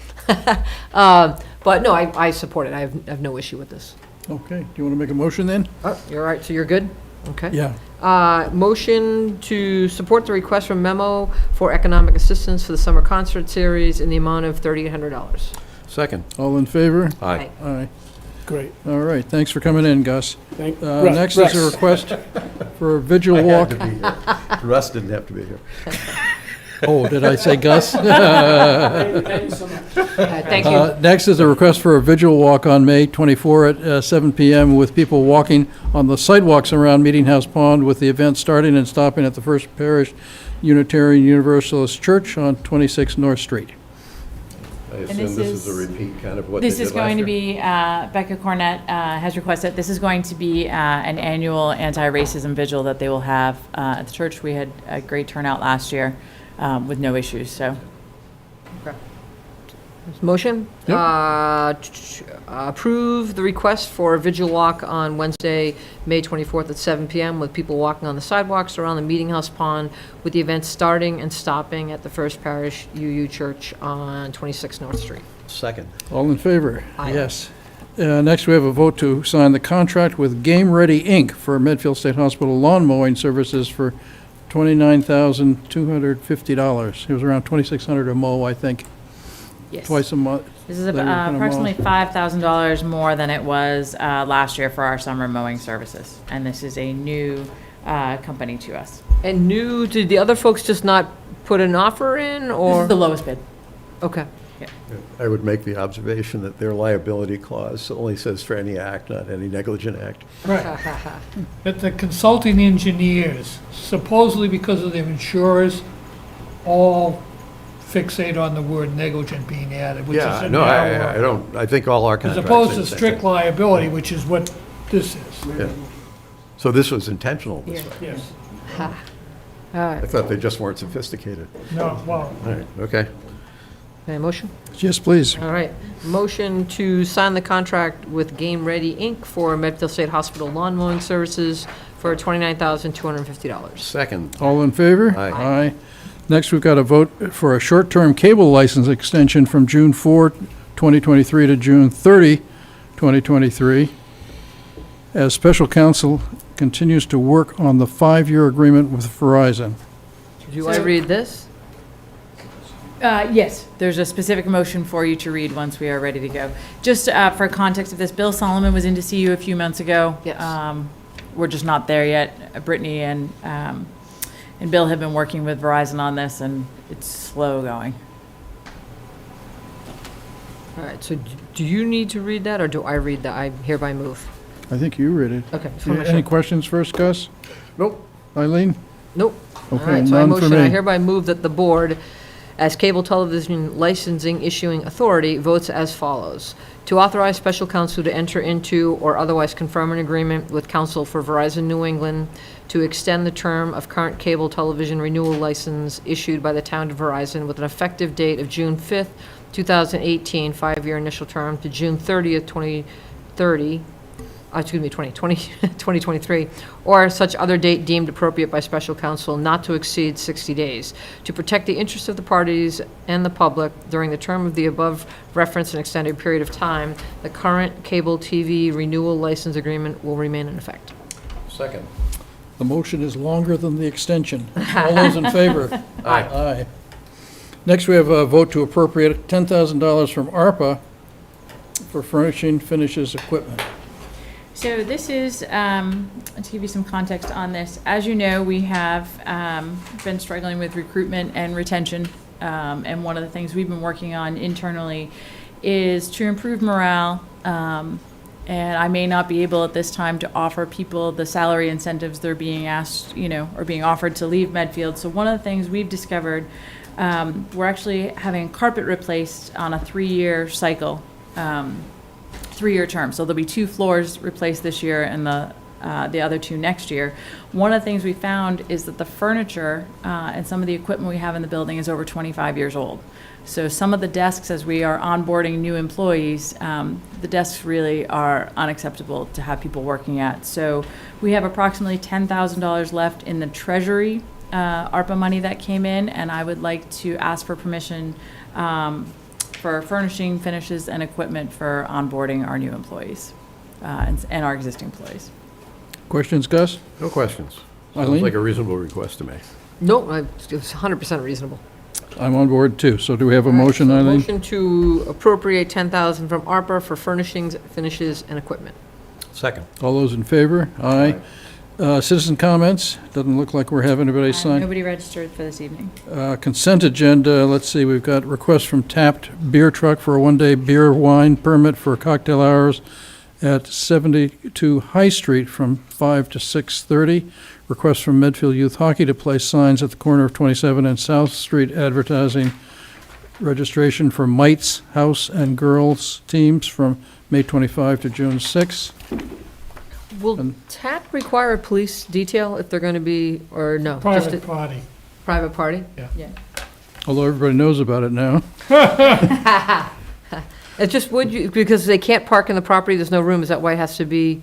But no, I support it. I have no issue with this. Okay, do you want to make a motion then? Oh, you're all right, so you're good? Okay. Yeah. Motion to support the request from Memo for economic assistance for the summer concert series in the amount of $3,800. Second. All in favor? Aye. Aye. Great. All right, thanks for coming in, Gus. Russ. Next is a request for a vigil walk. Russ didn't have to be here. Oh, did I say Gus? Thank you so much. Thank you. Next is a request for a vigil walk on May 24 at 7 p.m. with people walking on the sidewalks around Meeting House Pond, with the event starting and stopping at the First Parish Unitarian Universalist Church on 26 North Street. I this assume this is a is- repeat kind of what they did This last is going to year? be, Becca Cornett has requested, this is going to be an annual anti-racism vigil that they will have at the church. We had a great turnout last year with no issues, so. Motion? Yep. Approve the request for a vigil walk on Wednesday, May 24th at 7 PM with people walking on the sidewalks around the Meeting House Pond, with the event starting and stopping at the First Parish UU Church on 26 North Street. Second. All in favor? Aye. Yes. Next, we have a vote to sign the contract with Game Ready, Inc. for Medfield State Hospital lawn mowing services for $29,250. It was around $2,600 a mow, I think, Yes. twice a month. This is They were gonna mow. approximately $5,000 more than it was last year for our summer mowing services. And this is a new company to us. And new, did the other folks just not put an offer in, This or? is the lowest bid. Okay. I would make the observation that their liability clause only says for any act, not any negligent act. Right. But the consulting engineers, supposedly because of their insurers, all fixate on the word negligent being added, which is Yeah, a no, narrower, I don't, I think all our as contracts. opposed say to the same strict thing. liability, which is what this is. Yeah. So this was intentional this way. Yes. All I right. thought they just weren't sophisticated. No, well, All right, okay. Okay, motion? Yes, please. All right. Motion to sign the contract with Game Ready, Inc. for Medfield State Hospital lawn mowing services for $29,250. Second. All in favor? Aye. Aye. Next, we've got a vote for a short-term cable license extension from June 4, 2023 to June 30, 2023, as special counsel continues to work on the 5-year agreement with Verizon. Do I read this? Yes, there's a specific motion for you to read once we are ready to go. Just for context of this, Bill Solomon was in to see you a few months ago. Yes. We're just not there yet. Brittany and Bill have been working with Verizon on this, and it's slow going. All right, so do you need to read that, or do I read that? I hereby move. I think you read it. Okay. just wanna make Any sure. questions first, Gus? Nope. Eileen? Nope. All Okay, right, so I none for motion, I me. hereby move that the board, as cable television licensing issuing authority, votes as follows. To authorize special counsel to enter into or otherwise confirm an agreement with counsel for Verizon New England to extend the term of current cable television renewal license issued by the town to Verizon with an effective date of June 5th, 2018, 5-year initial term, to June 30th, 2030, 2023, or such other date deemed appropriate by special counsel, not to exceed 60 days, to protect the interests of the parties and the public during the term of the above referenced and extended period of time. The current cable TV renewal license agreement will remain in effect. Second. The motion is longer than the extension. All those in favor? Aye. Aye. Next, we have a vote to appropriate $10,000 from ARPA for furnishing finishes equipment. So this is, to give you some context on this, as you know, we have been struggling with recruitment and retention. And one of the things we've been working on internally is to improve morale. And I may not be able at this time to offer people the salary incentives they're being asked, or being offered to leave Medfield. So one of the things we've discovered, we're actually having carpet replaced on a 3-year cycle. 3-year term. So there'll be 2 floors replaced this year and the other 2 next year. One of the things we found is that the furniture and some of the equipment we have in the building is over 25 years old. So some of the desks, as we are onboarding new employees, the desks really are unacceptable to have people working at. So we have approximately $10,000 left in the Treasury ARPA money that came in, and I would like to ask for permission for furnishing, finishes, and equipment for onboarding our new employees and our existing employees. Questions, Gus? No questions. Sounds Eileen? like a reasonable request to me. Nope, it's 100% reasonable. I'm on board too. So do we have a All right, motion, so Eileen? Motion to appropriate $10,000 from ARPA for furnishings, finishes, and equipment. Second. All those in favor? Aye. Citizen comments? Doesn't look like we're having anybody sign. Nobody registered for this evening. Consent agenda, let's see, we've got requests from Tapped Beer Truck for a 1-day beer wine permit for cocktail hours at 72 High Street from 5 to 6:30. Request from Medfield Youth Hockey to place signs at the corner of 27 and South Street advertising registration for Mites House and Girls teams from May 25 to June 6. Will TAP require a police detail if they're going to be, or no? just private a party. Private party? Although everybody knows about it now. It's just, because they can't park in the property, there's no room, is that why it has to be?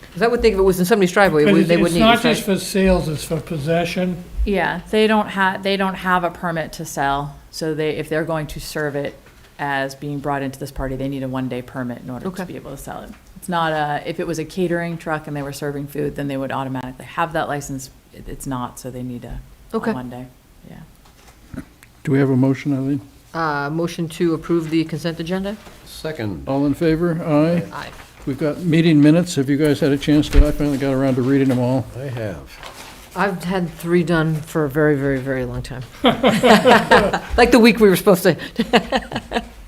Because I would think if it was in somebody's driveway, they It's wouldn't need not it, just right? for sales, it's for possession. Yeah, they don't have a permit to sell, so if they're going to serve it as being brought into this party, they need a one-day permit in order Okay. to be able to sell it. It's not if it was a catering truck and they were serving food, then they would automatically have that license. It's not, so they need a Okay. one day, yeah. Do we have a motion, Eileen? Motion to approve the consent agenda? Second. All in favor? Aye. Aye. We've got meeting minutes. Have you guys had a chance to? I finally got around to reading them all. I have. I've had 3 done for a very, very, very long time. Like the week we were supposed to.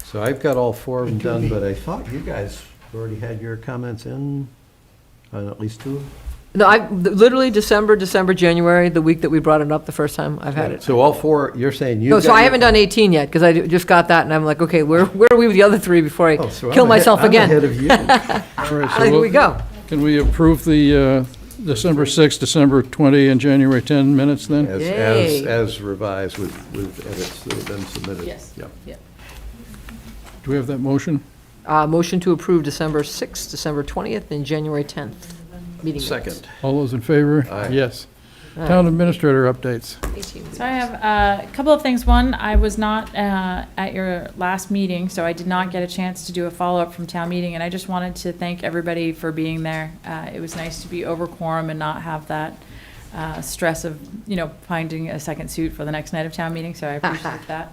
So I've got all 4 of them done, but I thought you guys already had your comments in on at least 2 of them. No, literally December, January, the week that we brought it up the first time, I've had it. So all 4, you're saying you. No, so I haven't done 18 yet, because I just got that, and I'm like, okay, where are we with the other 3 before I kill myself again? I'm ahead of you. All right, so Here we go. Can we approve the December 6, December 20, and January 10 minutes then? Yay. As revised with edits that have been submitted. Yes. Yep. Do we have that motion? Motion to approve December 6th, December 20th, and January 10th meeting minutes. Second. All those in favor? Aye. Yes. Town administrator updates. 18 So I have a couple of things. One, I was not at your last meeting, so I did not get a chance to do a follow-up from town meeting, and I just wanted to thank everybody for being there. It was nice to be over quorum and not have that stress of, finding a second suit for the next night of town meeting, so I appreciate that.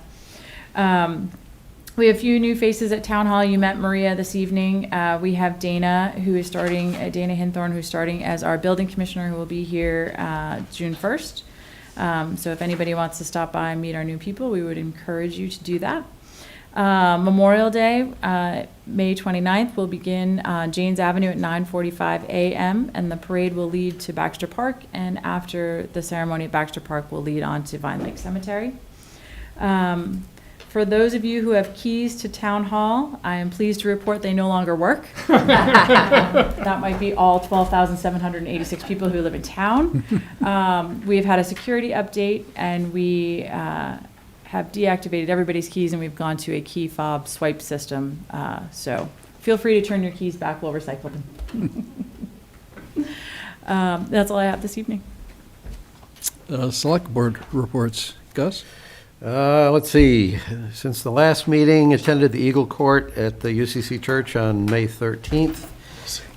We have a few new faces at Town Hall. You met Maria this evening. We have Dana, Dana Hinthorn, who's starting as our building commissioner, who will be here June 1st. So if anybody wants to stop by and meet our new people, we would encourage you to do that. Memorial Day, May 29th, will begin Janes Avenue at 9:45 a.m. and the parade will lead to Baxter Park, and after the ceremony at Baxter Park, will lead on to Vine Lake Cemetery. For those of you who have keys to Town Hall, I am pleased to report they no longer work. That might be all 12,786 people who live in town. We've had a security update, and we have deactivated everybody's keys, and we've gone to a key fob swipe system. So feel free to turn your keys back. We'll recycle them. That's all I have this evening. Select board reports. Gus? Let's see. Since the last meeting, attended the Eagle Court at the UCC Church on May 13th.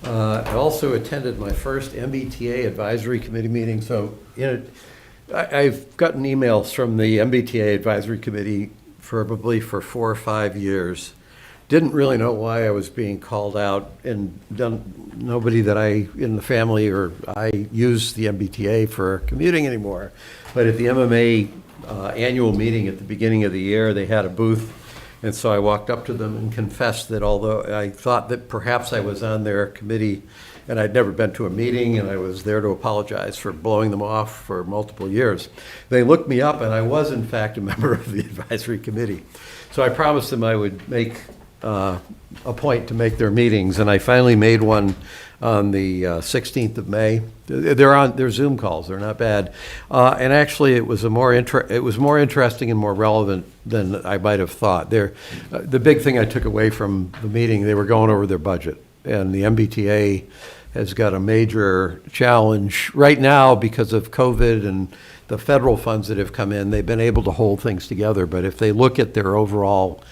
I also attended my first MBTA Advisory Committee meeting. So, I've gotten emails from the MBTA Advisory Committee probably for 4 or 5 years. Didn't really know why I was being called out, and nobody that in the family or I use the MBTA for commuting anymore. But at the MMA annual meeting at the beginning of the year, they had a booth, and so I walked up to them and confessed that although I thought that perhaps I was on their committee and I'd never been to a meeting, and I was there to apologize for blowing them off for multiple years, they looked me up, and I was in fact a member of the advisory committee. So I promised them I would make a point to make their meetings, and I finally made one on the 16th of May. They're Zoom calls. They're not bad, and actually, it was more interesting and more relevant than I might have thought. The big thing I took away from the meeting, they were going over their budget, and the MBTA has got a major challenge right now because of COVID and the federal funds that have come in. They've been able to hold things together, but if they look at their overall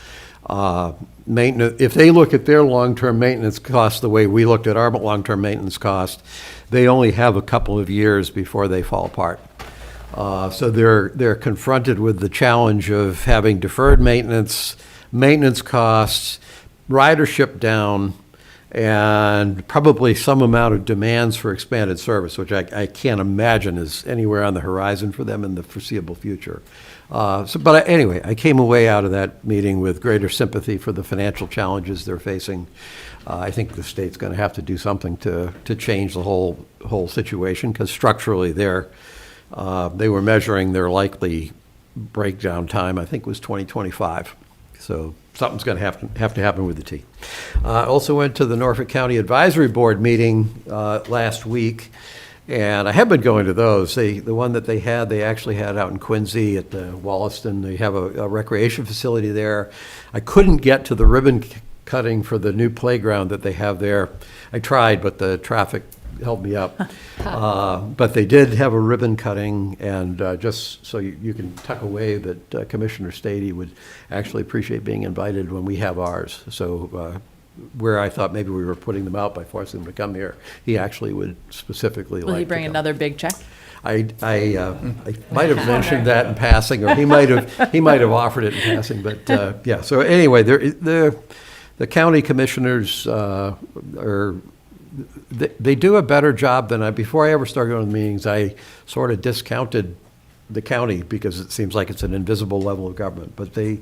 maintenance, if they look at their long-term maintenance costs the way we looked at our long-term maintenance cost, they only have a couple of years before they fall apart. So they're confronted with the challenge of having deferred maintenance costs, ridership down, and probably some amount of demands for expanded service, which I can't imagine is anywhere on the horizon for them in the foreseeable future. But anyway, I came away out of that meeting with greater sympathy for the financial challenges they're facing. I think the state's going to have to do something to change the whole situation, because structurally they were measuring their likely breakdown time, I think was 2025. So something's going to have to happen with the T. I also went to the Norfolk County Advisory Board meeting last week. And I have been going to those. The one that they actually had out in Quincy at the Wollaston. They have a recreation facility there. I couldn't get to the ribbon cutting for the new playground that they have there. I tried, but the traffic held me up. But they did have a ribbon cutting, and just so you can tuck away that Commissioner Stady would actually appreciate being invited when we have ours. So where I thought maybe we were putting them out by forcing them to come here, he actually would specifically like Will he to bring come. another big check? I might have mentioned that in passing, or he might have offered it in passing, but yeah. So anyway, the county commissioners they do a better job than before I ever started going to the meetings. I sort of discounted the county because it seems like it's an invisible level of government, but they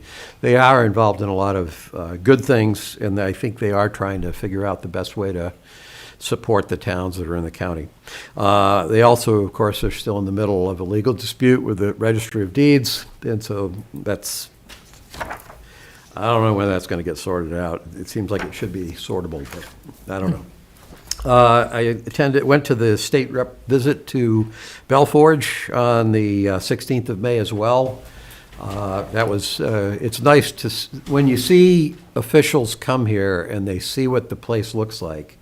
are involved in a lot of good things, and I think they are trying to figure out the best way to support the towns that are in the county. They also, of course, are still in the middle of a legal dispute with the Registry of Deeds, and so I don't know when that's going to get sorted out. It seems like it should be sortable, but I don't know. I went to the state rep visit to Belforge on the 16th of May as well. That was, it's nice when you see officials come here and they see what the place looks like,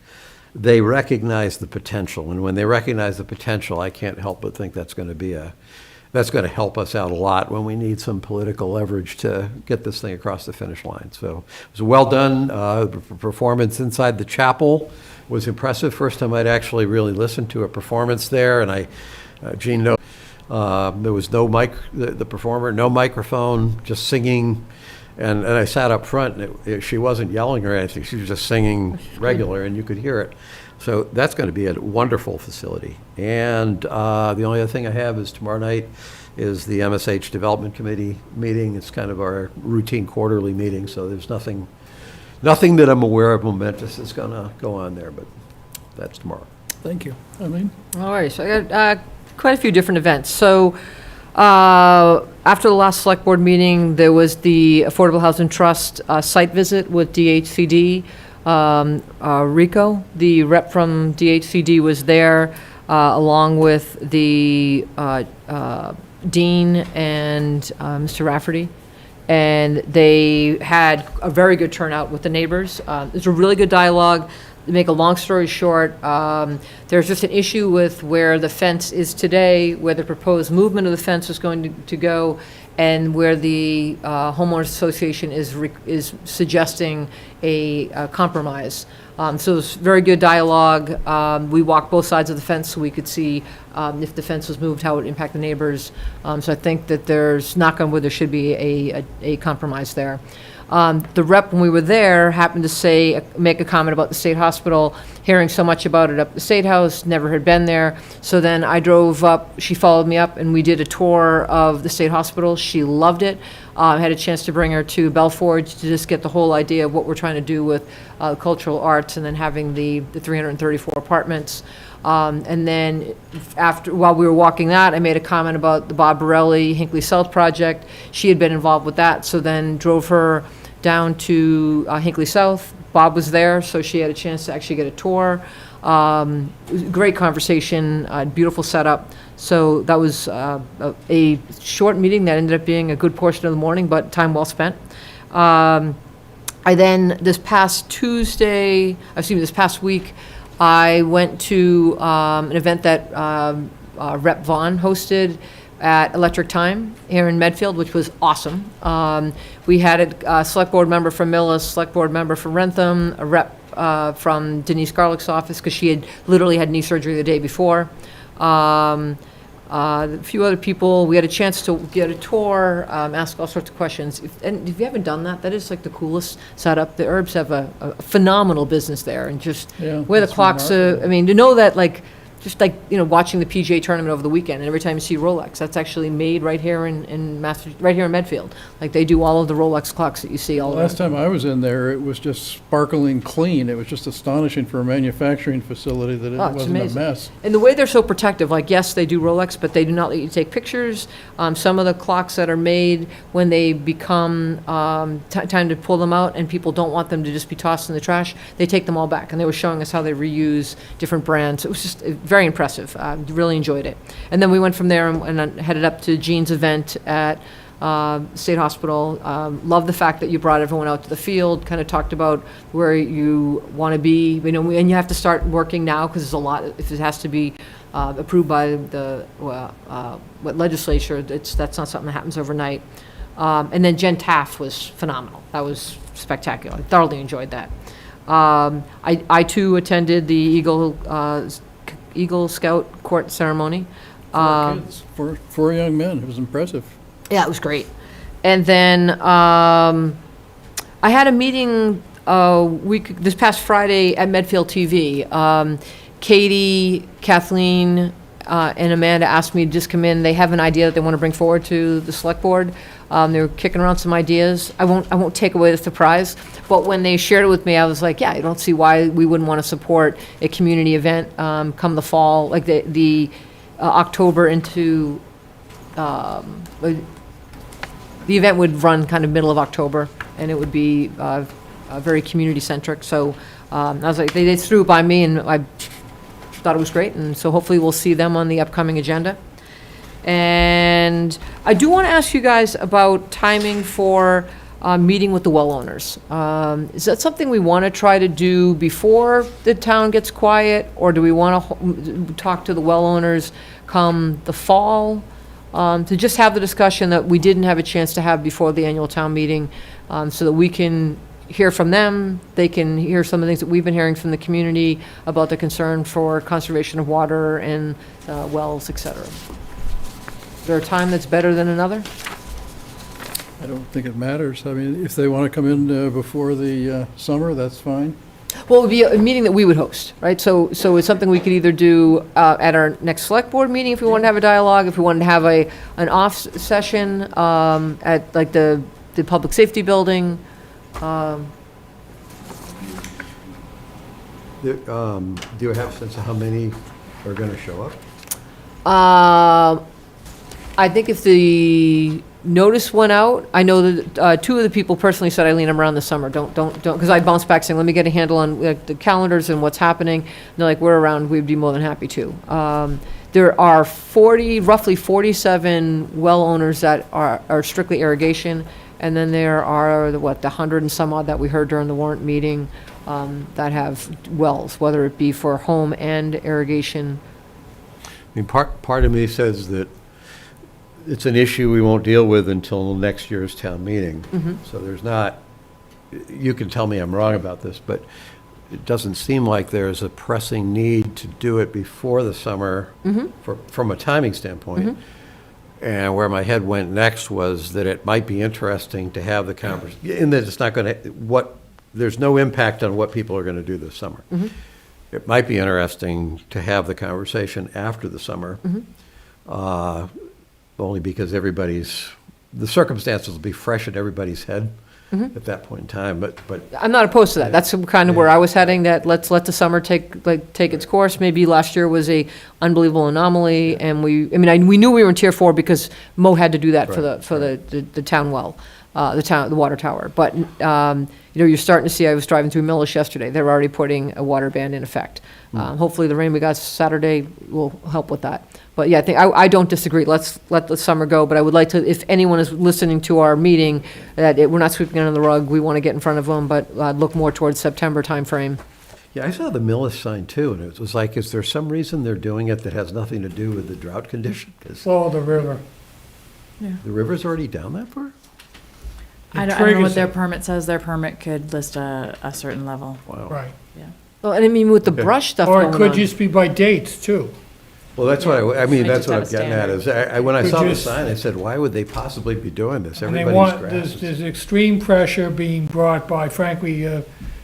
they recognize the potential. And when they recognize the potential, I can't help but think that's going to help us out a lot when we need some political leverage to get this thing across the finish line. So it was well done. The performance inside the chapel was impressive. First time I'd actually really listened to a performance there, and Gene knows, there was no mic, the performer, no microphone, just singing, and I sat up front, and she wasn't yelling or anything, she was just singing regular, and you could hear it. So that's going to be a wonderful facility. And the only other thing I have is tomorrow night is the MSH Development Committee meeting. It's kind of our routine quarterly meeting, so there's nothing that I'm aware of momentous is going to go on there, but that's tomorrow. Thank you. Eileen? All right, so I got quite a few different events. So after the last select board meeting, there was the Affordable Housing Trust site visit with DHCD. Rico, the rep from DHCD, was there along with the dean and Mr. Rafferty. And they had a very good turnout with the neighbors. It's a really good dialogue. To make a long story short, there's just an issue with where the fence is today, where the proposed movement of the fence is going to go, and where the homeowners association is suggesting a compromise. So it's very good dialogue. We walked both sides of the fence so we could see if the fence was moved, how it would impact the neighbors. So I think that there's, knock on wood, there should be a compromise there. The rep, when we were there, happened to make a comment about the state hospital, hearing so much about it up at the State House, never had been there. So then I drove up, she followed me up, and we did a tour of the state hospital. She loved it. I had a chance to bring her to Belforge to just get the whole idea of what we're trying to do with cultural arts, and then having the 334 apartments. And then while we were walking that, I made a comment about the Bob Borelli Hinckley South project. She had been involved with that, so then drove her down to Hinckley South. Bob was there, so she had a chance to actually get a tour. Great conversation, beautiful setup. So that was a short meeting that ended up being a good portion of the morning, but time well spent. I then, this past week, I went to an event that Rep Vaughn hosted at Electric Time here in Medfield, which was awesome. We had a select board member from Millis, select board member from Rentham, a rep from Denise Garlick's office, because she had literally had knee surgery the day before. A few other people. We had a chance to get a tour, ask all sorts of questions. And if you haven't done that, that is like the coolest setup. The Herbs have a phenomenal business there, and just where the clocks. I mean, to know that, like, just like, watching the PGA tournament over the weekend, and every time you see Rolex, that's actually made right here in Medfield. Like, they do all of the Rolex clocks that you see all around. Last time I was in there, it was just sparkling clean. It was just astonishing for a manufacturing facility that it wasn't amazing. a mess. And the way they're so protective, like, yes, they do Rolex, but they do not let you take pictures. Some of the clocks that are made, when they become time to pull them out and people don't want them to just be tossed in the trash, they take them all back. And they were showing us how they reuse different brands. It was just very very impressive. Really enjoyed it. And then we went from there and then headed up to Jean's event at State Hospital. Love the fact that you brought everyone out to the field, kind of talked about where you want to be, and you have to start working now because there's a lot, if it has to be approved by the legislature, that's not something that happens overnight. And then Jen Taft was phenomenal. That was spectacular. I thoroughly enjoyed that. I too attended the Eagle Scout Court ceremony. Four young men. It was impressive. Yeah, it was great. And then I had a meeting this past Friday at Medfield TV. Katie, Kathleen, and Amanda asked me to just come in. They have an idea that they want to bring forward to the select board. They were kicking around some ideas. I won't take away the surprise, but when they shared it with me, I was like, yeah, I don't see why we wouldn't want to support a community event come the fall, like the October into. The event would run kind of middle of October, and it would be very community-centric. So I was like, they threw it by me, and I thought it was great. And so hopefully we'll see them on the upcoming agenda. And I do want to ask you guys about timing for meeting with the well owners. Is that something we want to try to do before the town gets quiet, or do we want to talk to the well owners come the fall? To just have the discussion that we didn't have a chance to have before the annual town meeting, so that we can hear from them, they can hear some of the things that we've been hearing from the community about the concern for conservation of water and wells, et cetera. Is there a time that's better than another? I don't think it matters. I mean, if they want to come in before the summer, that's fine. Well, it would be a meeting that we would host, right? So it's something we could either do at our next select board meeting if we wanted to have a dialogue, if we wanted to have an off session at like the public safety building. Do you have a sense of how many are going to show up? I think if the notice went out, I know that two of the people personally said, Eileen, I'm around this summer. Don't, because I bounced back saying, let me get a handle on the calendars and what's happening. And they're like, we're around, we'd be more than happy to. There are roughly 47 well owners that are strictly irrigation. And then there are, the 100 and some odd that we heard during the warrant meeting that have wells, whether it be for home and irrigation. I mean, part of me says that it's an issue we won't deal with until next year's town meeting. Mm-hmm. So there's not, you can tell me I'm wrong about this, but it doesn't seem like there's a pressing need to do it before the summer from a timing standpoint. And where my head went next was that it might be interesting to have the conversation, in that it's not going to, there's no impact on what people are going to do this summer. It might be interesting to have the conversation after the summer. Only because the circumstances will be fresh in everybody's head at that point in time, but. I'm not opposed to that. That's kind of where I was heading, that let's let the summer take its course. Maybe last year was a unbelievable anomaly, and we knew we were in tier 4 because Mo had to do that for the town well, the water tower. But, you're starting to see, I was driving through Millis yesterday, they're already putting a water ban in effect. Hopefully the rain we got Saturday will help with that. But yeah, I don't disagree. Let's let the summer go. But I would like to, if anyone is listening to our meeting, that we're not sweeping it under the rug. We want to get in front of them, but look more towards September timeframe. Yeah, I saw the Millis sign too, and it was like, is there some reason they're doing it that has nothing to do with the drought condition? 'Cause Follow the river. the river's already down that far? I don't know what their permit says. Their permit could list a certain level. Wow. Right. Yeah. Well, and I mean, with the brush stuff Or going it could on. just be by dates, too. Well, that's what I that's just what have I'm a getting at, standard. is when I Could saw the just- sign, I said, why would they possibly be doing this? And they Everybody's want, grass. there's extreme pressure being brought by, frankly,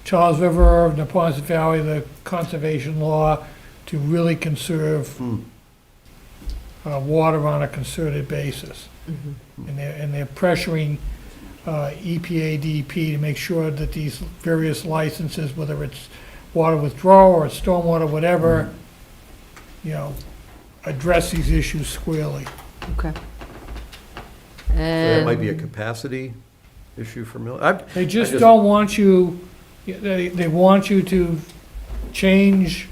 Charles River, Neponset Valley, the conservation law, to really conserve water on a concerted basis. And they're pressuring EPA, DEP to make sure that these various licenses, whether it's water withdrawal or stormwater, whatever, address these issues squarely. Okay. So that And might be a capacity issue for They just don't want you, they want you to change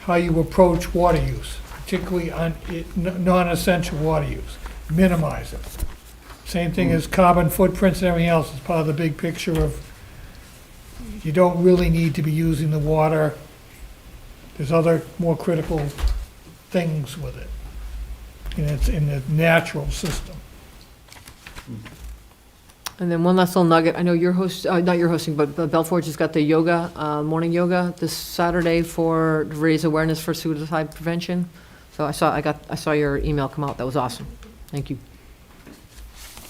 how you approach water use, particularly on non-essential water use. Minimize it. Same thing as carbon footprints and everything else, is part of the big picture of you don't really need to be using the water. There's other more critical things with it. And it's in the natural system. And then one last little nugget. I know you're not you're hosting, but Belforge has got the yoga, morning yoga this Saturday to raise awareness for suicide prevention. So I saw your email come out. That was awesome. Thank you.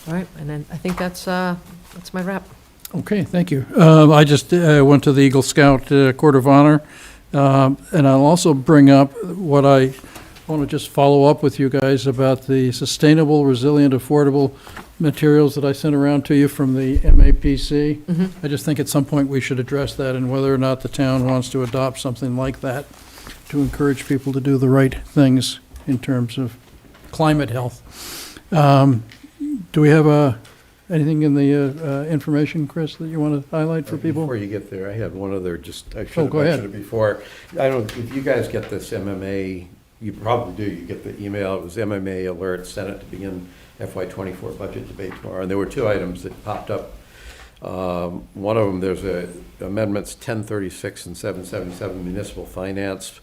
All right, and then I think that's my wrap. Okay, thank you. I just went to the Eagle Scout Court of Honor, and I'll also bring up what I want to just follow up with you guys about the sustainable, resilient, affordable materials that I sent around to you from the MAPC. I just think at some point we should address that and whether or not the town wants to adopt something like that to encourage people to do the right things in terms of climate health. Do we have anything in the information, Chris, that you want to highlight for people? Before you get there, I had one other, I should have go ahead. mentioned it before. I don't, if you guys get this MMA, you probably do, you get the email, it was MMA alert, Senate to begin FY24 budget debate tomorrow, and there were two items that popped up. One of them, there's amendments 1036 and 777 municipal finance.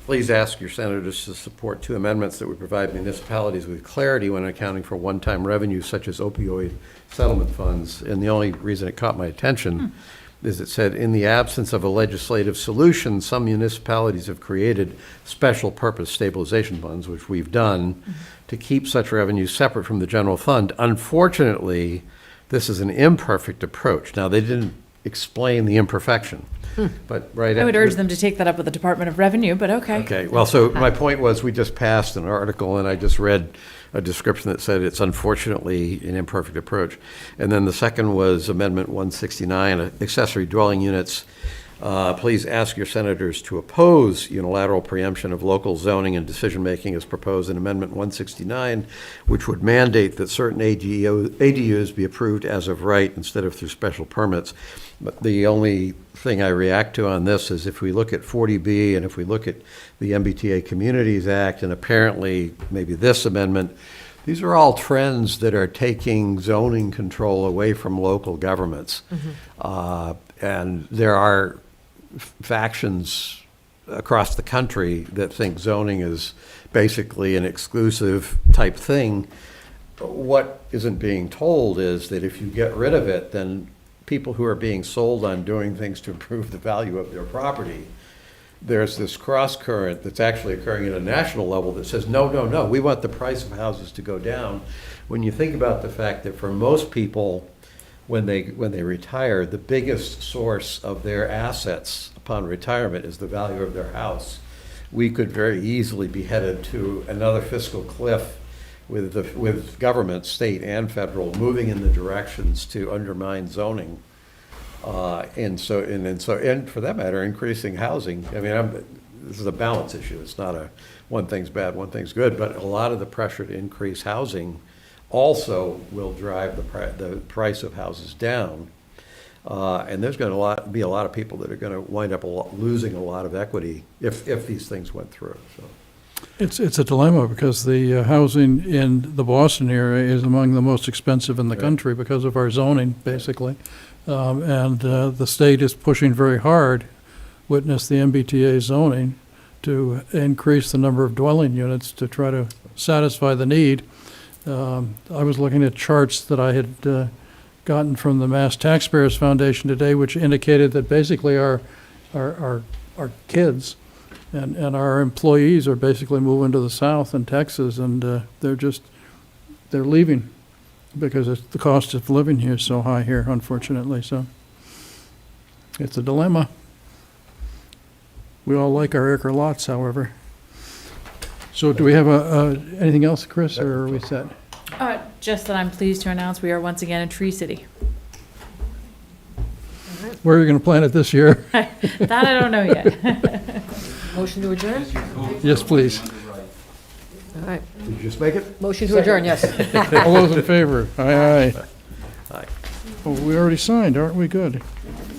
Please ask your senators to support two amendments that would provide municipalities with clarity when accounting for one-time revenues such as opioid settlement funds. And the only reason it caught my attention is it said, in the absence of a legislative solution, some municipalities have created special purpose stabilization funds, which we've done, to keep such revenues separate from the general fund. Unfortunately, this is an imperfect approach. Now, they didn't explain the imperfection. But right. I would urge them to take that up with the Department of Revenue, but okay. Okay, well, so my point was, we just passed an article, and I just read a description that said it's unfortunately an imperfect approach. And then the second was Amendment 169, accessory dwelling units. Please ask your senators to oppose unilateral preemption of local zoning and decision-making as proposed in Amendment 169, which would mandate that certain ADUs be approved as of right instead of through special permits. But the only thing I react to on this is if we look at 40B and if we look at the MBTA Communities Act and apparently maybe this amendment, these are all trends that are taking zoning control away from local governments. And there are factions across the country that think zoning is basically an exclusive type thing. What isn't being told is that if you get rid of it, then people who are being sold on doing things to improve the value of their property, there's this cross current that's actually occurring at a national level that says, no, no, no, we want the price of houses to go down. When you think about the fact that for most people, when they retire, the biggest source of their assets upon retirement is the value of their house, we could very easily be headed to another fiscal cliff with government, state and federal, moving in the directions to undermine zoning. And for that matter, increasing housing. I mean, this is a balance issue. It's not a one thing's bad, one thing's good, but a lot of the pressure to increase housing also will drive the price of houses down. And there's going to be a lot of people that are going to wind up losing a lot of equity if these things went through. So. It's a dilemma because the housing in the Boston area is among the most expensive in the country because of our zoning, basically. And the state is pushing very hard, witness the MBTA zoning, to increase the number of dwelling units to try to satisfy the need. I was looking at charts that I had gotten from the Mass Taxpayers Foundation today, which indicated that basically our kids and our employees are basically moving to the south in Texas, and they're leaving because the cost of living here is so high here, unfortunately. So it's a dilemma. We all like our acre lots, however. So do we have anything else, Chris, or are we set? Just that I'm pleased to announce we are once again a tree city. Where are you going to plant it this year? That I don't know yet. Motion to adjourn? Yes, please. All right. Did you just make it? Motion to adjourn, yes. All those in favor? Aye, aye. Aye. Oh, we already signed, aren't we? Good.